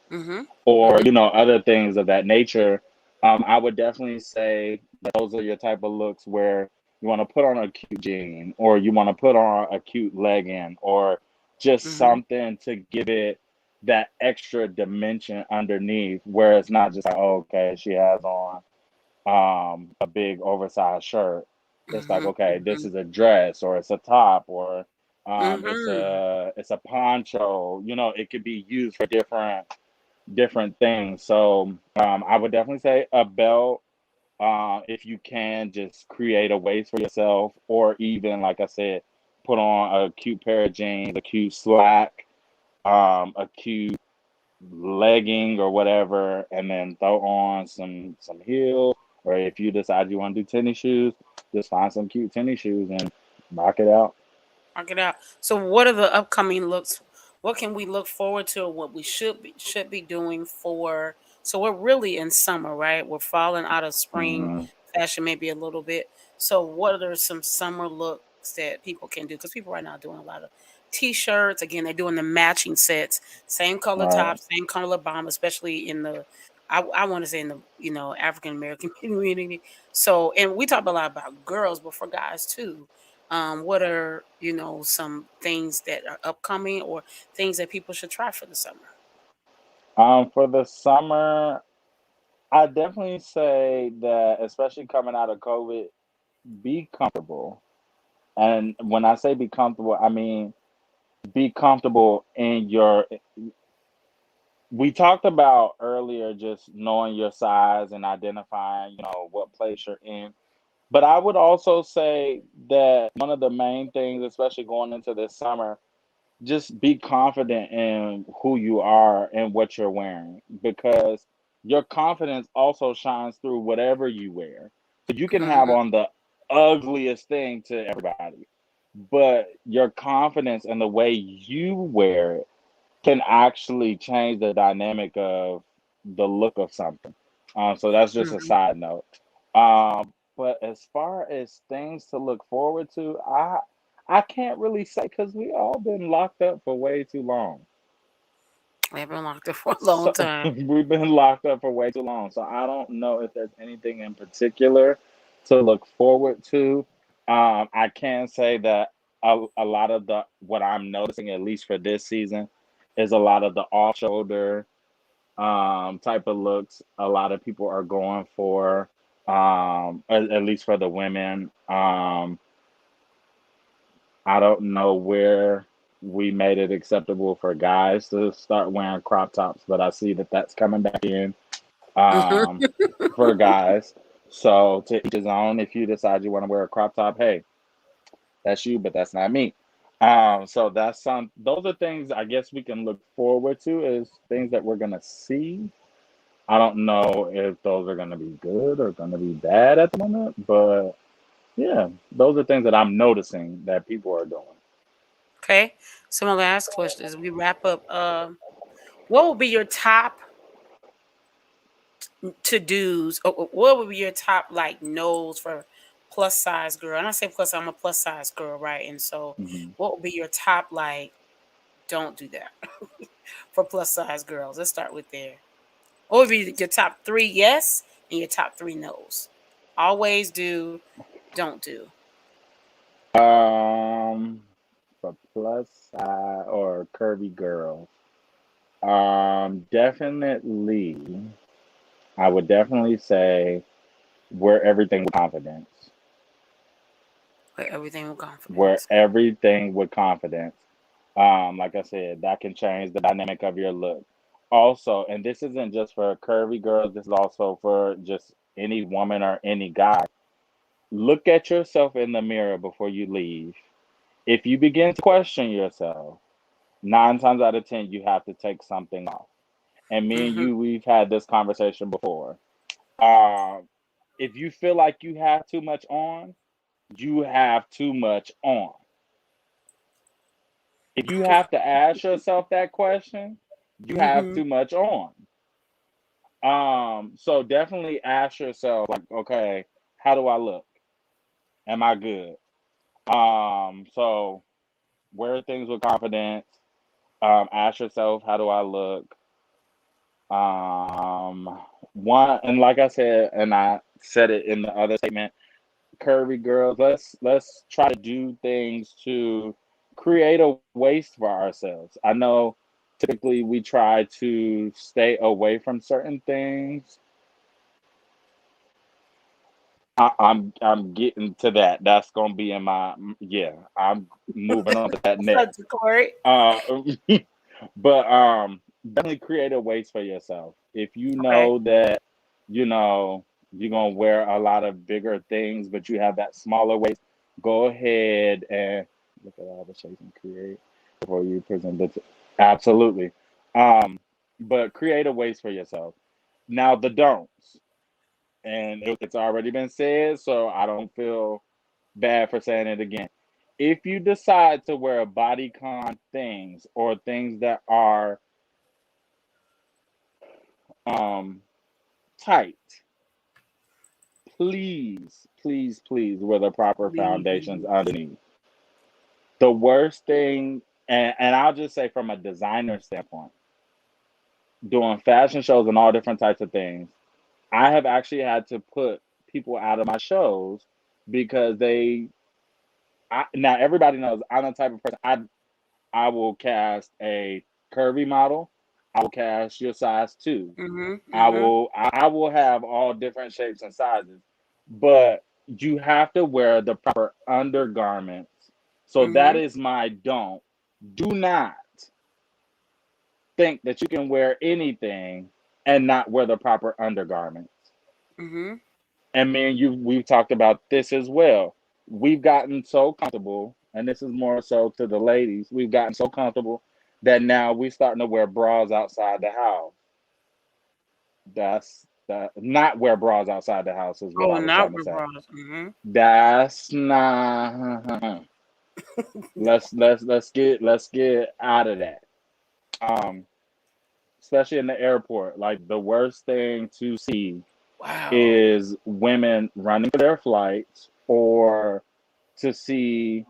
Mhm. or Mhm. other things of that nature. I would definitely say that those are your type of looks where you want to put on a cute jean or you want to put on a cute legging or just Mhm. something to give it that extra dimension underneath where it's not just like, oh, okay, she has on a big oversized shirt. It's like, Mhm. okay, this Mhm. is a dress or it's a top or Mhm. it's a poncho. It could be used for different things. So I would definitely say a belt. If you can, just create a waist for yourself, or even like I said, put on a cute pair of jeans, a cute slack, a cute legging or whatever, and then throw on some heels. Or if you decide you want to do tennis shoes, just find some cute tennis shoes and rock it out. Mark it out. So, what are the upcoming looks? What can we look forward to? Or what we should be doing for? So, we're really in summer, right? We're falling out of spring Hmm. fashion, maybe a little bit. So, what are some summer looks that people can do? Because people right now are doing a lot of t-shirts. Again, they're doing the matching sets, same color Right. tops, same color bottom, especially in the. I want to say in the African American community. So, and we talk a lot about girls, but for guys too, what are some things that are upcoming or things that people should try for the summer? For the summer, I definitely say that, especially coming out of COVID, be comfortable. And when I say be comfortable, I mean be comfortable in your. We talked about earlier just knowing your size and identifying, what place you're in. But I would also say that one of the main things, especially going into this summer, just be confident in who you are and what you're wearing because your confidence also shines through whatever you wear. So you can have Hmm. on the ugliest thing to everybody, but your confidence and the way you wear it can actually change the dynamic of the look of something. So that's just a Hmm. side note. But as far as things to look forward to, I can't really say because we all been locked up for way too long. I've been locked up for a long So time. we've been locked up for way too long. So I don't know if there's anything in particular to look forward to. I can say that a lot of the what I'm noticing, at least for this season, is a lot of the off shoulder type of looks. A lot of people are going for, at least for the women. I don't know where we made it acceptable for guys to start wearing crop tops, but I see that that's coming back in um, Hmm. for guys. So to each his own. If you decide you want to wear a crop top, hey, that's you, but that's not me. So that's some. Those are things I guess we can look forward to is things that we're gonna see. I don't know if those are gonna be good or gonna be bad at the moment, but yeah, those are things that I'm noticing that people are doing. Okay. So my last question is: we wrap up. What will be your top to dos? Or what would be your top like no's for plus size girl? And I say plus, I'm a plus size girl, right? And so, Hmm. what would be your top like? Don't do that for plus size girls. Let's start with there. What would be your top three yes and your top three no's? Always do, don't do. Um, for plus size or curvy girls, definitely, I would definitely say wear everything with confidence. Wear everything with Wear confidence. everything with confidence. Like I said, that can change the dynamic of your look. Also, and this isn't just for curvy girls, this is also for just any woman or any guy. Look at yourself in the mirror before you leave. If you begin to question yourself, 9 times out of 10, you have to take something off. And me and Hmm. you, we've had this conversation before. Um, if you feel like you have too much on, you have too much on. If you have to ask yourself that question, you have Mhm. too much on. So definitely ask yourself, like, okay, how do I look? Am I good? So wear things with confidence. Ask yourself, how do I look? Um, One, and like I said, and I said it in the other segment, curvy girls, let's try to do things to create a waste for ourselves. I know typically we try to stay away from certain things. I'm getting to that. That's gonna be in my, yeah. I'm moving on to that So, next. Corey. Uh, but definitely create a waist for yourself. If you Okay. know that you're gonna wear a lot of bigger things, but you have that smaller waist, go ahead and look at all the shapes and create before you present it. Absolutely. Um, but create a waist for yourself. Now the don'ts, and it's already been said, so I don't feel bad for saying it again. If you decide to wear bodycon things or things that are um, tight, please, please, please wear the proper foundations Please. underneath. The worst thing, and I'll just say from a designer standpoint, doing fashion shows and all different types of things, I have actually had to put people out of my shows because now everybody knows I'm the type of person I will cast a curvy model. I will cast your size two. Mhm. I Mhm. will I will have all different shapes and sizes. But you have to wear the proper undergarments. So that Mhm. is my don't. Do not think that you can wear anything and not wear the proper undergarments. Mhm. And me and you, we've talked about this as well. We've gotten so comfortable, and this is more so to the ladies, we've gotten so comfortable that now we're starting to wear bras outside the house. That's that not wear bras outside the house is what Oh, I was not trying to with say. bras. Mhm. That's not let's get out of that. Um, Especially in the airport. Like the worst thing to see Wow. is women running for their flights, or to see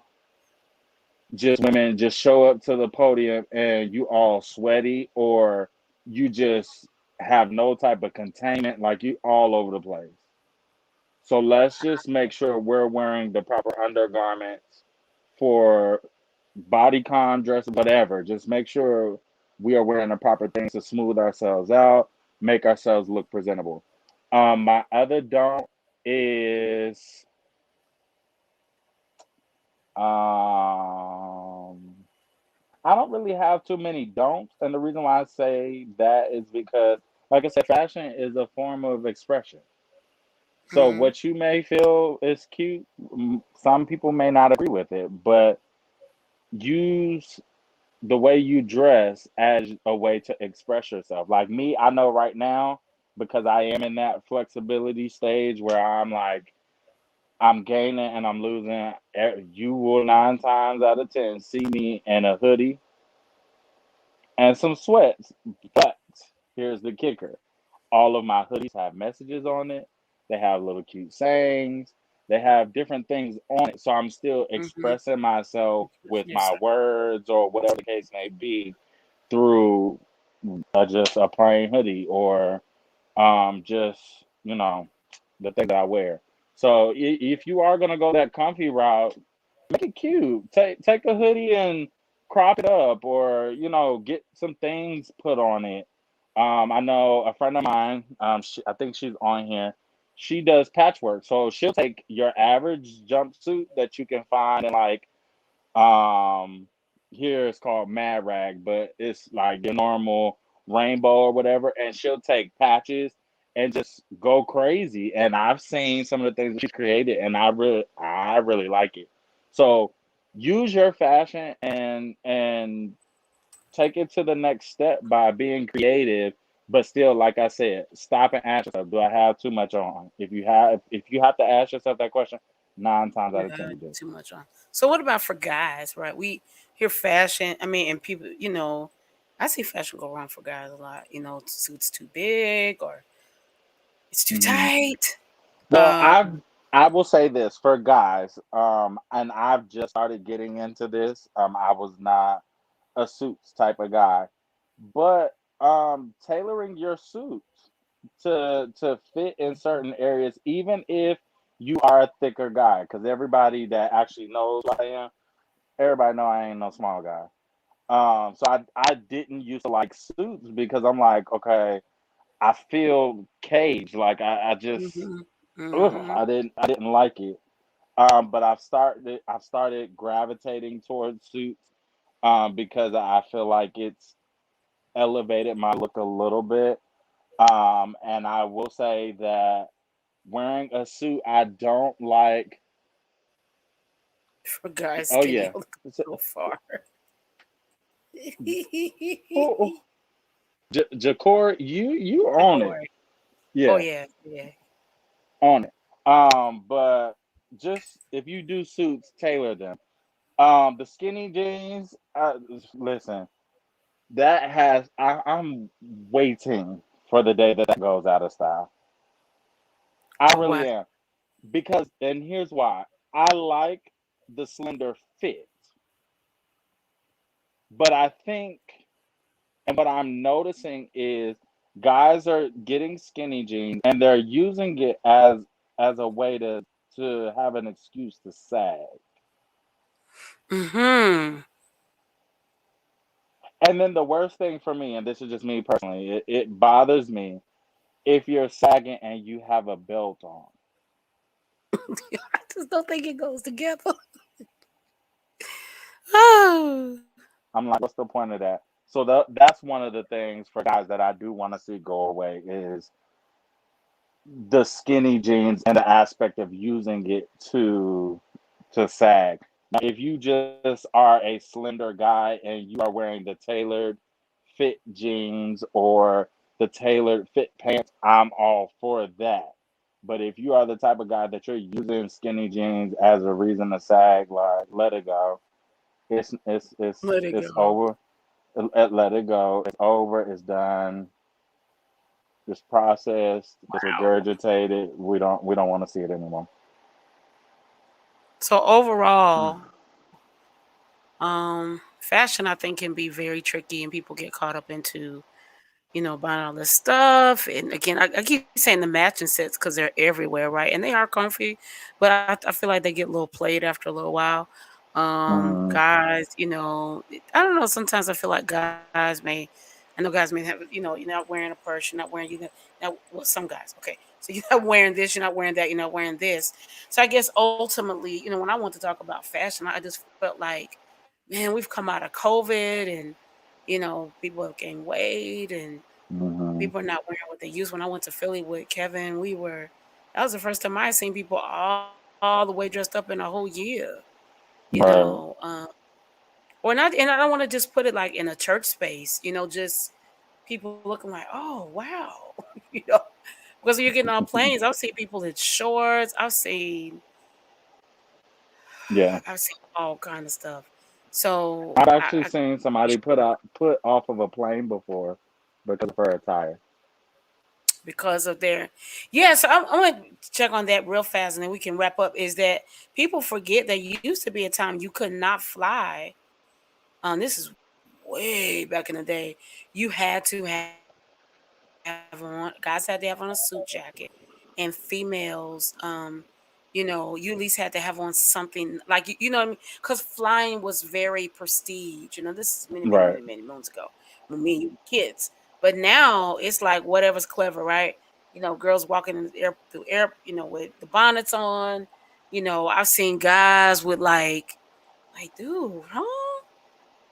just women just show up to the podium and you all sweaty, or you just have no type of containment, like you all over the place. So let's just make sure we're wearing the proper undergarments for bodycon dress, whatever. Just make sure we are wearing the proper things to smooth ourselves out, make ourselves look presentable. My other don't is I don't really have too many don'ts, and the reason why I say that is because, like I said, fashion is a form of expression. So Mhm. what you may feel is cute, some people may not agree with it, but use the way you dress as a way to express yourself. Like me, I know right now, because I am in that flexibility stage where I'm like, I'm gaining and I'm losing. You will 9 times out of 10 see me in a hoodie and some sweats. But here's the kicker: all of my hoodies have messages on it, they have little cute sayings, they have different things on it. So I'm still Mhm. expressing myself with my Yes. words or whatever the case may be through just a plain hoodie, or just the thing that I wear. So if you are gonna go that comfy route, make it cute. Take a hoodie and crop it up, or get some things put on it. I know a friend of mine. I think she's on here. She does patchwork, so she'll take your average jumpsuit that you can find in like um here it's called Mad Rag, but it's like your normal rainbow or whatever, and she'll take patches and just go crazy. And I've seen some of the things that she's created, and I really like it. So use your fashion and take it to the next step by being creative, But still, like I said, stop and ask yourself, do I have too much on? If you have to ask yourself that question, 9 times out of ten Yeah, you do. too much on. So what about for guys, right? We hear fashion. I mean, and people, I see fashion go wrong for guys a lot. Suits too big or it's too Mhm. tight. Well, Um, I will say this for guys, and I've just started getting into this. I was not a suits type of guy, but tailoring your suits to fit in certain areas, even if you are a thicker guy, because everybody that actually knows who I am, everybody know I ain't no small guy. So I didn't used to like suits because I'm like, okay, I feel caged, like I just mhm, ugh, mhm. I didn't like it. But I've started gravitating towards suits because I feel like it's elevated my look a little bit. And I will say that wearing a suit, I don't like. For guys, Oh skinny yeah, look So- so far. oh, oh. Jakor, you own it. Decoy. Oh Yeah, yeah, yeah. on it. But just if you do suits, tailor them. The skinny jeans. Listen, I'm waiting for the day that that goes out of style. I Why? really am because, and here's why. I like the slender fit, but I think, and what I'm noticing is guys are getting skinny jeans and they're using it as a way to have an excuse to sag. Mm-hmm. And then the worst thing for me, and this is just me personally, it bothers me if you're sagging and you have a belt on. I just don't think it goes together. Oh. I'm like, what's the point of that? So that's one of the things for guys that I do want to see go away is the skinny jeans and the aspect of using it to sag. Now, if you just are a slender guy and you are wearing the tailored fit jeans or the tailored fit pants, I'm all for that. But if you are the type of guy that you're using skinny jeans as a reason to sag, like let it go. Let it It's go. over. Let it go. It's over. It's done. It's processed. It's Wow. regurgitated. We don't want to see it anymore. So overall, fashion I think can be very tricky and people get caught up into, buying all this stuff. And again, I keep saying the matching sets because they're everywhere, right? And they are comfy, but I feel like they get a little played after a little while. Mm, Guys, I don't know. Sometimes I feel like I know guys may have, you're not wearing a purse, you're not wearing, now, well, some guys, okay. So you're not wearing this, you're not wearing that, you're not wearing this. So I guess ultimately, when I want to talk about fashion, I just felt like, man, we've come out of COVID and, people have gained weight and hmm. people are not wearing what they used. When I went to Philly with Kevin, that was the first time I seen people all the way dressed up in a whole year, you know. Right. Or not, and I don't want to just put it like in a church space, just people looking like, oh, wow, you know, because when you're getting on planes, I've seen people in shorts, Yeah. I've seen all kind of stuff. So I've actually I seen somebody put off of a plane before because of her attire. because of their I'm gonna check on that real fast and then we can wrap up. Is that people forget there used to be a time you could not fly. This is way back in the day. You had to have on guys had to have on a suit jacket, and females, you at least had to have on something like you know what I mean? Because flying was very prestige. This is many, many, many, many Right. moons ago when me and you were kids. But now it's like whatever's clever, right? Girls walking in the air through air, with the bonnets on. I've seen guys with like, dude, huh?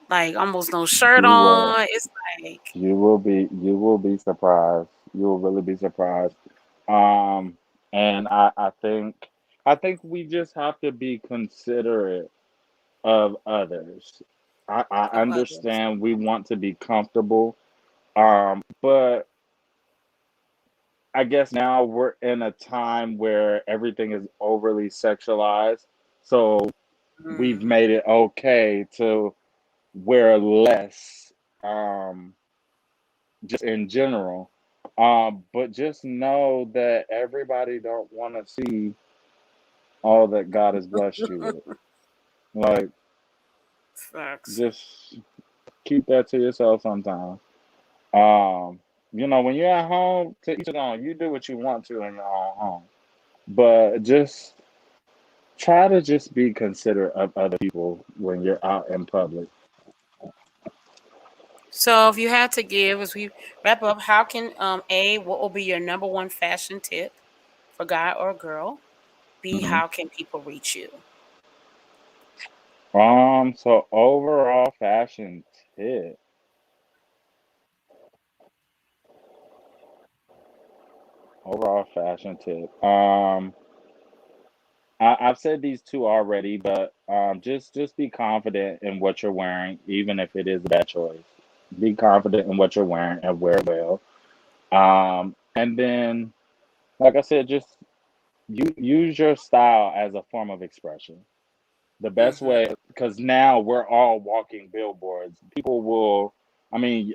Like almost no shirt You will. on. It's like, You will be surprised. You will really be surprised. Um, and I think we just have to be considerate of others. I of others. understand we want to be comfortable, but I guess now we're in a time where everything is overly sexualized. So we've Mm. made it okay to wear less, um, just in general. But just know that everybody don't want to see all that God has blessed you with. Like, Facts. just keep that to yourself sometimes. Um, when you're at home, to each his own. You do what you want to in your own home. But just try to just be considerate of other people when you're out in public. So, if you had to give, as we wrap up, how can what will be your number one fashion tip for guy or girl? B, hmm how can people reach you? So tip, overall fashion tip. I've said these two already, but just be confident in what you're wearing, even if it is a bad choice. Be confident in what you're wearing and wear it well. And then, like I said, just use your style as a form of expression. The best Mm-hmm. way, because now we're all walking billboards. People will, I mean,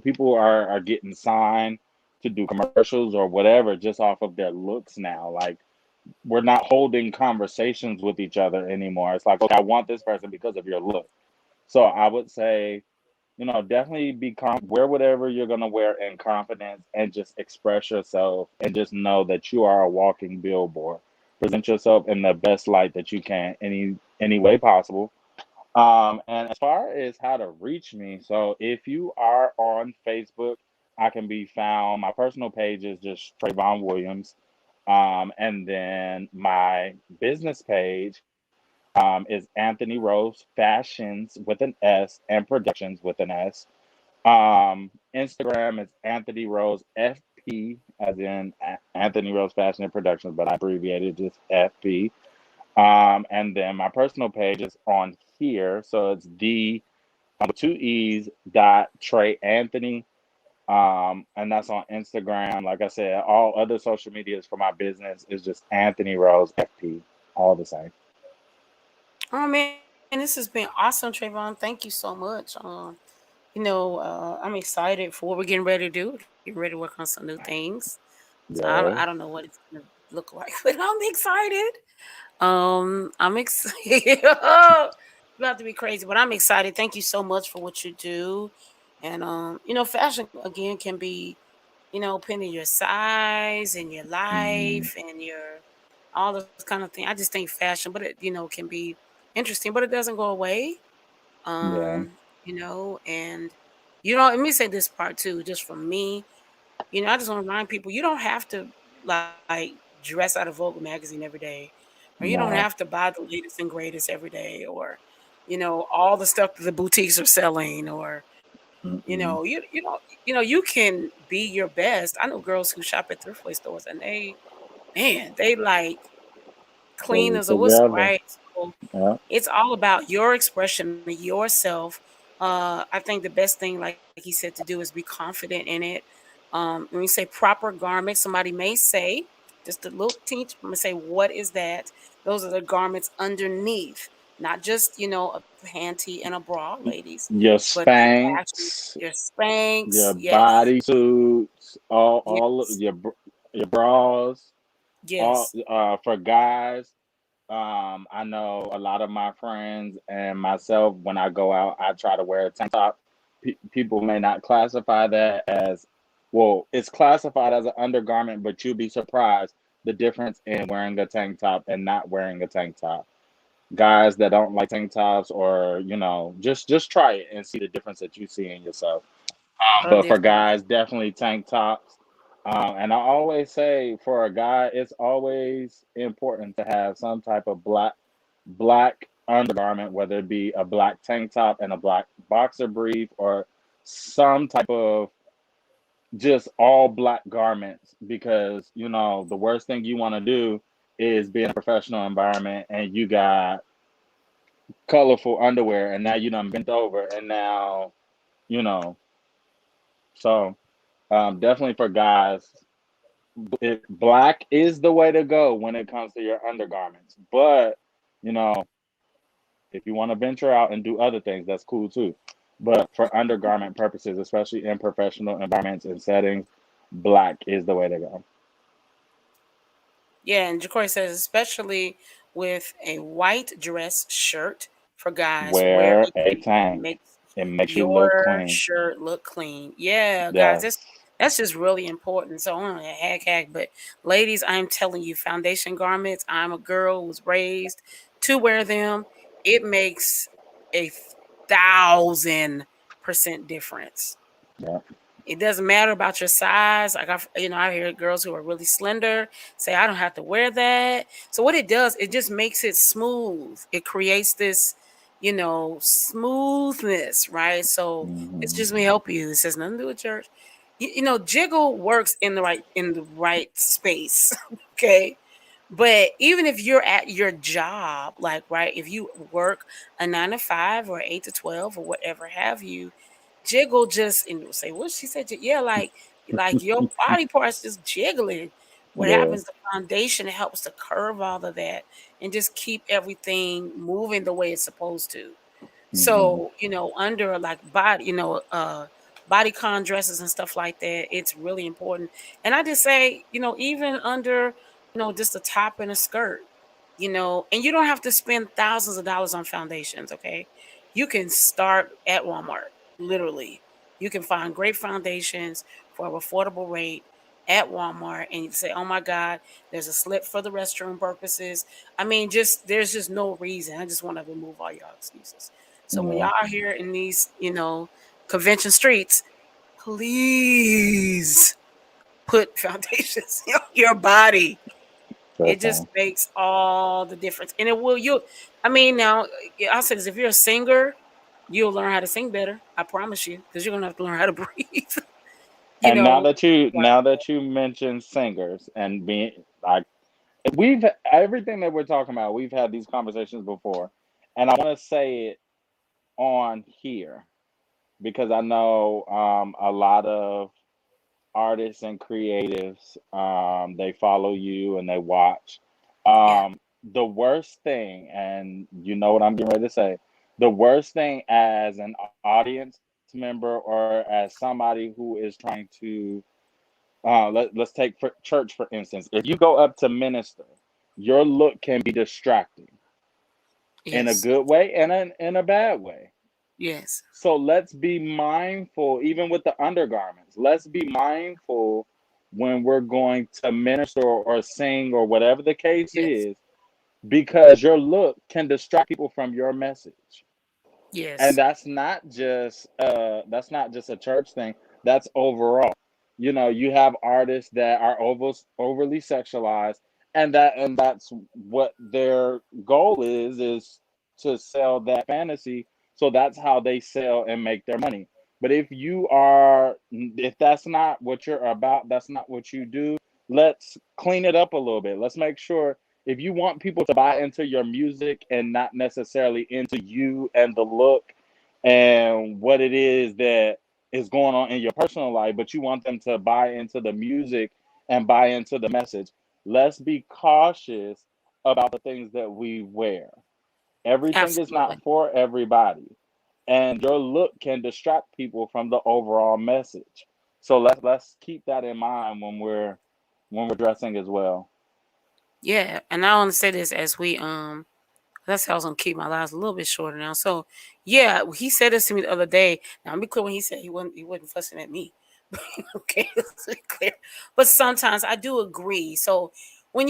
people are getting signed to do commercials or whatever just off of their looks now. Like, we're not holding conversations with each other anymore. It's like, okay, I want this person because of your look. So I would say, definitely wear whatever you're gonna wear in confidence and just express yourself and just know that you are a walking billboard. Present yourself in the best light that you can, any way possible. And as far as how to reach me, so if you are on Facebook, I can be found. My personal page is just Travon Williams. And then my business page is Anthony Rose Fashions with an S and Productions with an S. Instagram is Anthony Rose FP, as in Anthony Rose Fashion and Productions, but I abbreviated just FP. And then my personal page is on here, so it's the with two E's dot Trey Anthony. And that's on Instagram. Like I said, all other social medias for my business is just Anthony Rose FP, all the same. Oh man, this has been awesome, Trayvon. Thank you so much. I'm excited for what we're getting ready to do. Getting ready to work on some new things. So I Yeah. don't know what it's gonna look like, but I'm excited. I'm excited. About to be crazy, but I'm excited. Thank you so much for what you do. And fashion again can be, depending your size and your hmm life and your all those kind of things. I just think fashion, but it, can be interesting, but it doesn't go away. Yeah. And let me say this part too, just for me. I just want to remind people you don't have to like dress out of Vogue magazine every day, or you don't have No. to buy the latest and greatest every day, or all the stuff that the boutiques are selling, or Mm-mm. you can be your best. I know girls who shop at thrift stores and they like Pull clean it as a whistle, together. right? So Yeah. it's all about your expression of yourself. I think the best thing, like he said, to do is be confident in it. When you say proper garments, somebody may say, just a little teach, I'm gonna say, what is that? Those are the garments underneath, not just, a panty and a bra, ladies, Your but the actual, Spanx, your Spanx. your Yes, body suits, all of yes, your bras, all yes. for guys. I know a lot of my friends and myself, when I go out, I try to wear a tank top. People may not classify that as, well, it's classified as an undergarment, but you'll be surprised the difference in wearing a tank top and not wearing a tank top. Guys that don't like tank tops, or just try it and see the difference that you see in yourself. Oh, But for definitely. guys, definitely tank tops. And I always say, for a guy, it's always important to have some type of black undergarment, whether it be a black tank top and a black boxer brief, or some type of just all black garments, because the worst thing you want to do is be in a professional environment and you got colorful underwear, and now you done bent over, and now you know so definitely for guys, black is the way to go when it comes to your undergarments. But you know, if you want to venture out and do other things, that's cool too. But for undergarment purposes, especially in professional environments and settings, black is the way to go. Yeah, and Jacory says, especially with a white dress shirt for guys, wear Wear a a tank. It tank. makes It makes you look your clean. shirt look clean. Yeah, guys, Yes. that's just really important. So I don't know, hack, but ladies, I'm telling you, foundation garments. I'm a girl who was raised to wear them. It makes a 1,000% difference. Yeah. It doesn't matter about your size. Like I hear girls who are really slender say, "I don't have to wear that." So what it does, it just makes it smooth. It creates this, smoothness, right? So it's Hmm. just me help you. It says nothing to do with church. Jiggle works in the right space. Okay. But even if you're at your job, like, right, if you work a 9 to 5 or 8 to 12 or whatever have you, jiggle just and you'll say, what she said, yeah, like your body parts just jiggling. What Yeah. happens, the foundation, it helps to curve all of that and just keep everything moving the way it's supposed to. Hmm. So, under like body con dresses and stuff like that, it's really important. And I just say, even under, just a top and a skirt, and you don't have to spend thousands of dollars on foundations, okay? You can start at Walmart, literally. You can find great foundations for an affordable rate at Walmart, and you say, "Oh my God, there's a slip for the restroom purposes." I mean, just there's just no reason. I just want to remove all y'all excuses. So when Yeah. y'all are here in these, convention streets, please put foundations on your body. It just Definitely. makes all the difference. And it will you I mean now I'll say this, if you're a singer, you'll learn how to sing better. I promise you, because you're gonna have to learn how to breathe. you And now know. that you Right. now that you mentioned singers and being like we've everything that we're talking about, we've had these conversations before, and I want to say it on here because I know a lot of artists and creatives, they follow you and they watch. Yeah. The worst thing, and you know what I'm getting ready to say, the worst thing as an audience member or as somebody who is trying to let's take for church for instance. If you go up to minister, your look can be distracting in a Yes. good way and in a bad way. Yes. So let's be mindful, even with the undergarments. Let's be mindful when we're going to minister or sing or whatever the case Yes. is, because your look can distract people from your message. And Yes. that's not just a church thing. That's overall. You have artists that are overly sexualized, and that's what their goal is to sell that fantasy. So that's how they sell and make their money. But if that's not what you're about, that's not what you do. Let's clean it up a little bit. Let's make sure, if you want people to buy into your music and not necessarily into you and the look and what it is that is going on in your personal life, but you want them to buy into the music and buy into the message, let's be cautious about the things that we wear. Everything is not Absolutely. for everybody, and your look can distract people from the overall message. So let's keep that in mind when we're dressing as well. Yeah. And I want to say this as we that's how I was gonna keep my lives a little bit shorter now. So yeah, he said this to me the other day. Now I'll be clear, when he said he wasn't fussing at me. Okay, let's be clear. But sometimes I do agree. So when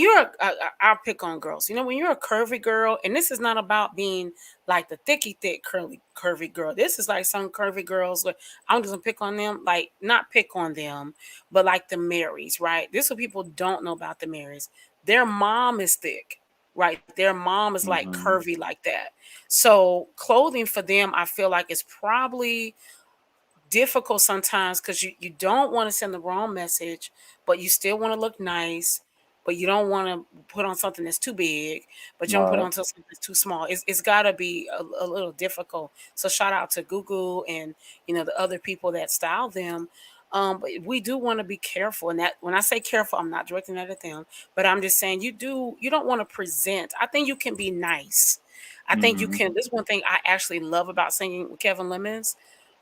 I'll pick on girls. When you're a curvy girl, and this is not about being like the thicky thick curvy girl. This is like some curvy girls. I'm just gonna pick on them, like not pick on them, but like the Marys, right? This is what people don't know about the Marys. Their mom is thick, right? Their mom is like Hmm. curvy like that. So clothing for them, I feel like, is probably difficult sometimes because you don't want to send the wrong message, but you still want to look nice, but you don't want to put on something that's too big, but you don't put Right. on something that's too small. It's got to be a little difficult. So shout out to Google and the other people that style them. But we do want to be careful, and that when I say careful, I'm not directing that at them, but I'm just saying you don't want to present. I think you can be nice. I think you Hmm. can. This is one thing I actually love about singing with Kevin Lemons,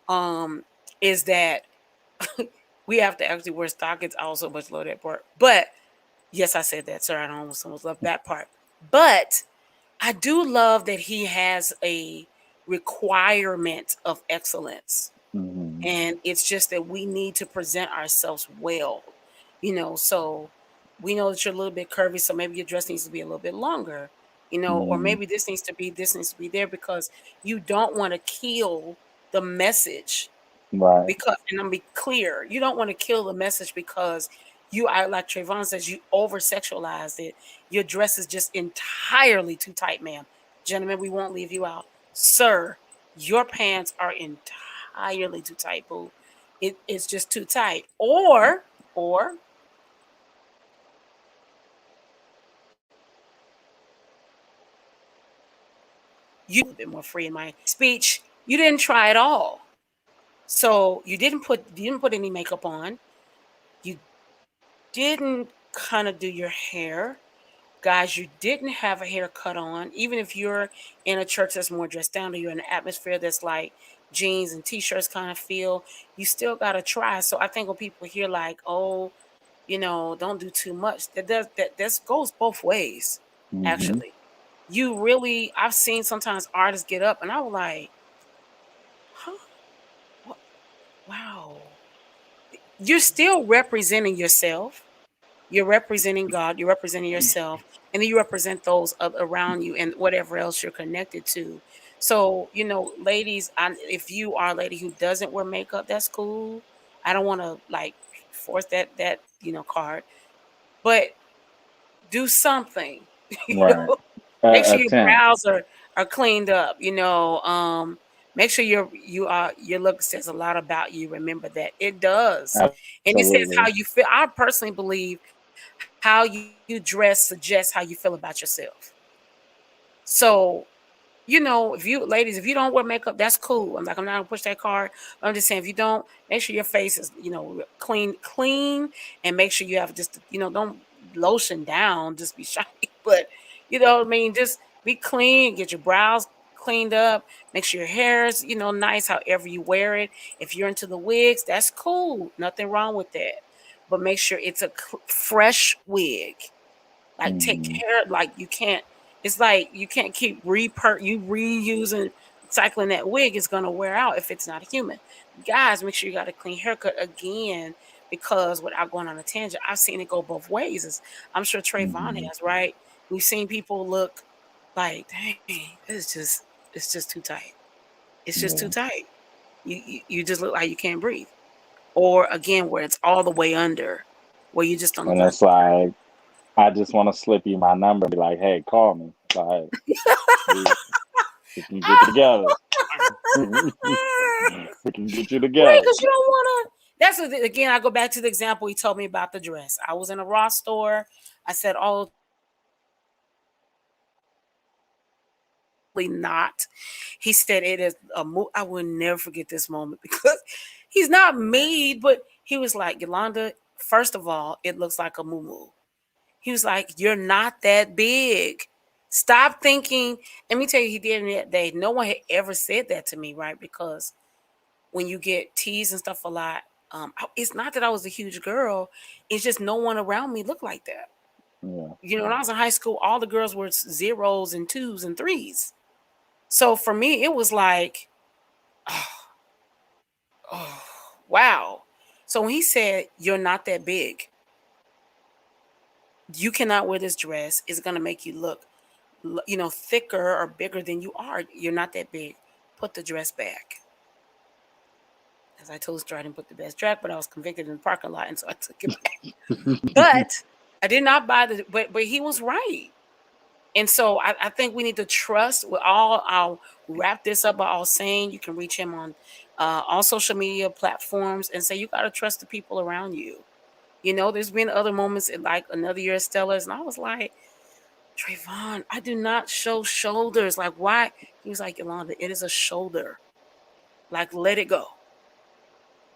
um, is that we have to actually wear stockings. I also much love that part, but yes, I said that. Sorry, I don't almost love that part, but I do love that he has a requirement of excellence. Hmm. And it's just that we need to present ourselves well, so we know that you're a little bit curvy, so maybe your dress needs to be a little bit longer, or Hmm. maybe this needs to be there, because you don't want to kill the message. Right. Because, and I'm be clear, you don't want to kill the message because like Travon says, you over sexualized it. Your dress is just entirely too tight, ma'am. Gentlemen, we won't leave you out. Sir, your pants are entirely too tight, boo. It's just too tight. Or you a bit more free in my speech. You didn't try at all. So you didn't put any makeup on. You didn't kind of do your hair. Guys, you didn't have a haircut on. Even if you're in a church that's more dressed down, or you're in an atmosphere that's like jeans and t-shirts kind of feel, you still gotta try. So I think when people hear like, oh, don't do too much, this goes both ways, Hmm. actually. I've seen sometimes artists get up and I was like, huh? What? Wow. You're still representing yourself. You're representing God, you're representing yourself, and then you represent those around you and whatever else you're connected to. So, ladies, if you are a lady who doesn't wear makeup, that's cool. I don't want to like force that card, but do something. Right. Make sure your Attempt. brows are cleaned up. Make sure your look says a lot about you. Remember that it does, and it says Absolutely. how you feel. I personally believe how you dress suggests how you feel about yourself. So, if you don't wear makeup, that's cool. I'm not gonna push that card. I'm just saying, if you don't, make sure your face is, clean, and make sure you have just, don't lotion down, just be shiny. But you know what I mean? Just be clean, get your brows cleaned up, make sure your hair is, nice, however you wear it. If you're into the wigs, that's cool. Nothing wrong with that. But make sure it's a fresh wig. Like, take Hmm. care, like, you can't it's like you can't keep reusing, cycling that wig is gonna wear out if it's not human. Guys, make sure you got a clean haircut again, because without going on a tangent, I've seen it go both ways. I'm sure Trayvon Hmm. has, right? We've seen people look like, dang, it's just too tight. It's just too Yeah. tight. You just look like you can't breathe. Or again, where it's all the way under, where you just don't And even it's like, I just want to slip you my number and be like, hey, call me. Like, we, we can get you together. We can get you Right, together. because you don't want to. Again, I go back to the example he told me about the dress. I was in a Ross store. I said, "Oh, not." He said, "It is a move." I will never forget this moment because he's not made, but he was like, "Yolanda, first of all, it looks like a moo." He was like, "You're not that big. Stop thinking." Let me tell you, he did it that day. No one had ever said that to me, right? Because when you get teased and stuff a lot, it's not that I was a huge girl. It's just no one around me looked like that. Yeah. When I was in high school, all the girls were zeros and twos and threes. So for me, it was like, oh, oh, wow. So when he said, "You're not that big, you cannot wear this dress. It's going to make you look, thicker or bigger than you are. You're not that big. Put the dress back." As I told Stratton, put the best track, but I was convicted in the parking lot, and so I took it back. But I did not buy but he was right. And so I think we need to trust with all. I'll wrap this up by all saying you can reach him on all social media platforms and say you got to trust the people around you. There's been other moments like another year at Stellars, and I was like, Trayvon, I do not show shoulders. Like, why? He was like, Yolanda, it is a shoulder. Like, let it go.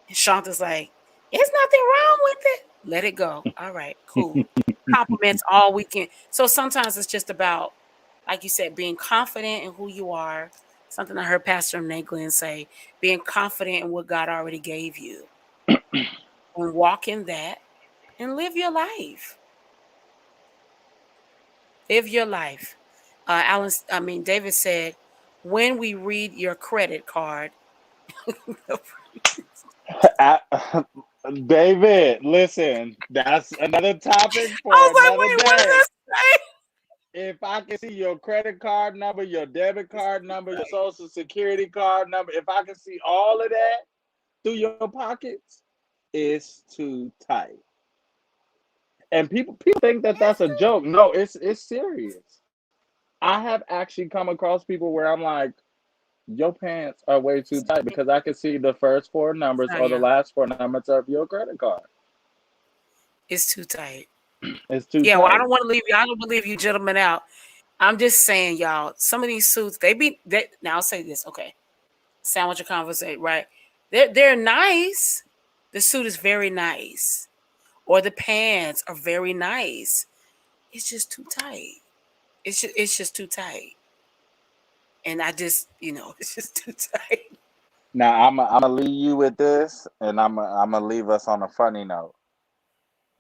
And Shanta's like, There's nothing wrong with it. Let it go. All right, cool. Compliments all weekend. So sometimes it's just about, like you said, being confident in who you are. Something I heard Pastor Nate Glenn say, being confident in what God already gave you and walk in that and live your life. Live your life. David said, when we read your credit card, I- David, listen, that's another topic I for was like, another wait, what does day. that say? If I can see your credit card number, your debit card number, your social security card number, if I can see all of that through your pockets, it's too tight. And people think that that's a joke. No, it's serious. I have actually come across people where I'm like, your pants are way too tight because I can see the first four numbers Oh or the yeah, last four numbers of your credit card. it's too tight. It's too Yeah, well, I tight. don't want to leave you. I don't believe you gentlemen out. I'm just saying, y'all, some of these suits, now I'll say this, okay. Sandwich a conversation, right? They're nice. The suit is very nice. Or the pants are very nice. It's just too tight. It's just too tight. And I just, it's just too tight. Now I'm gonna leave you with this, and I'm gonna leave us on a funny note.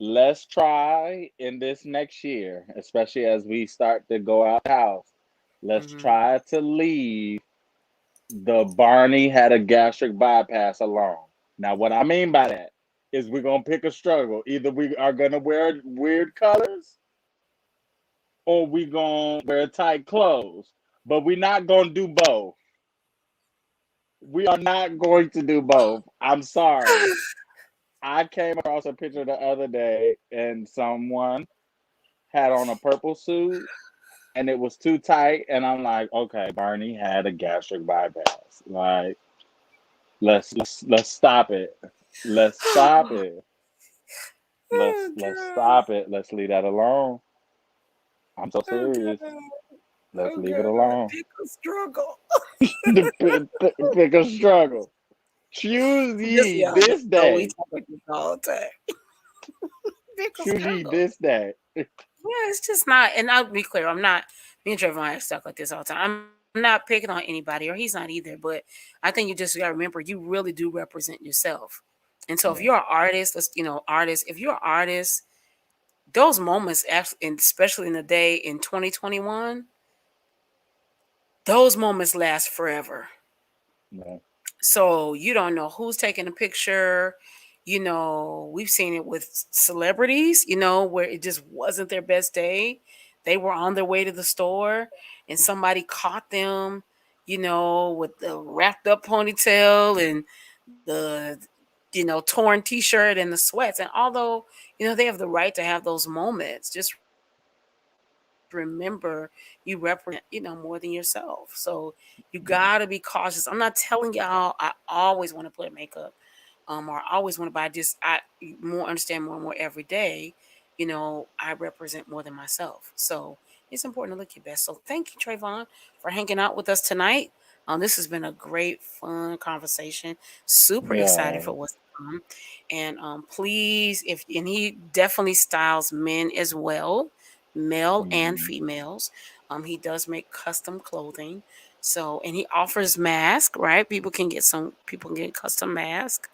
Let's try in this next year, especially as we start to go out the house. Let's Hmm. try to leave the Barney had a gastric bypass alone. Now, what I mean by that is we're gonna pick a struggle. Either we are gonna wear weird colors, or we gonna wear tight clothes. But we're not gonna do both. We are not going to do both. I'm sorry. I came across a picture the other day, and someone had on a purple suit, and it was too tight. And I'm like, okay, Barney had a gastric bypass. Like, let's stop it. Let's stop it. Oh, Let's God. stop it. Let's leave that alone. I'm so Oh, serious. God. Let's Oh, leave it God. alone. Pick a struggle. Pick a struggle. Choose Just, ye y'all just this know we day. talk about this all the time. Pick a Choose ye struggle. this day. Yeah, it's just not. And I'll be clear, I'm not. Me and Trevor are stuck like this all the time. I'm not picking on anybody, or he's not either. But I think you just got to remember, you really do represent yourself. And so if you're Yeah. an artist, artist. If you're an artist, those moments, actually, and especially in the day in 2021, those moments last forever. Yeah. So you don't know who's taking a picture. We've seen it with celebrities, where it just wasn't their best day. They were on their way to the store and somebody caught them, with the wrapped up ponytail and the torn t-shirt and the sweats. And although, they have the right to have those moments, just remember you represent, more than yourself. So you gotta be cautious. I'm not telling y'all I always want to play makeup, or always want to, but I more understand more and more every day. I represent more than myself, so it's important to look your best. So thank you, Travon, for hanging out with us tonight. This has been a great, fun conversation. Super excited Yeah. for what's to come, and please, if and he definitely styles men as well, male and Mhm. females. He does make custom clothing. So, and he offers mask, right? People can get custom mask.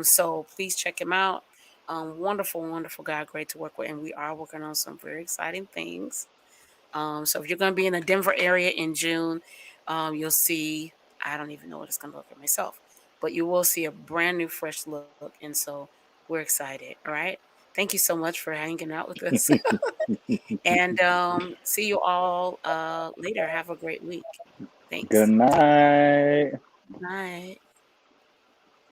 So please check him out. Wonderful, wonderful guy, great to work with. And we are working on some very exciting things. So if you're going to be in the Denver area in June, you'll see, I don't even know what it's going to look like myself, but you will see a brand new, fresh look. And so we're excited. All right. Thank you so much for hanging out with us. And see you all later. Have a great week. Good Thanks. night. Good night.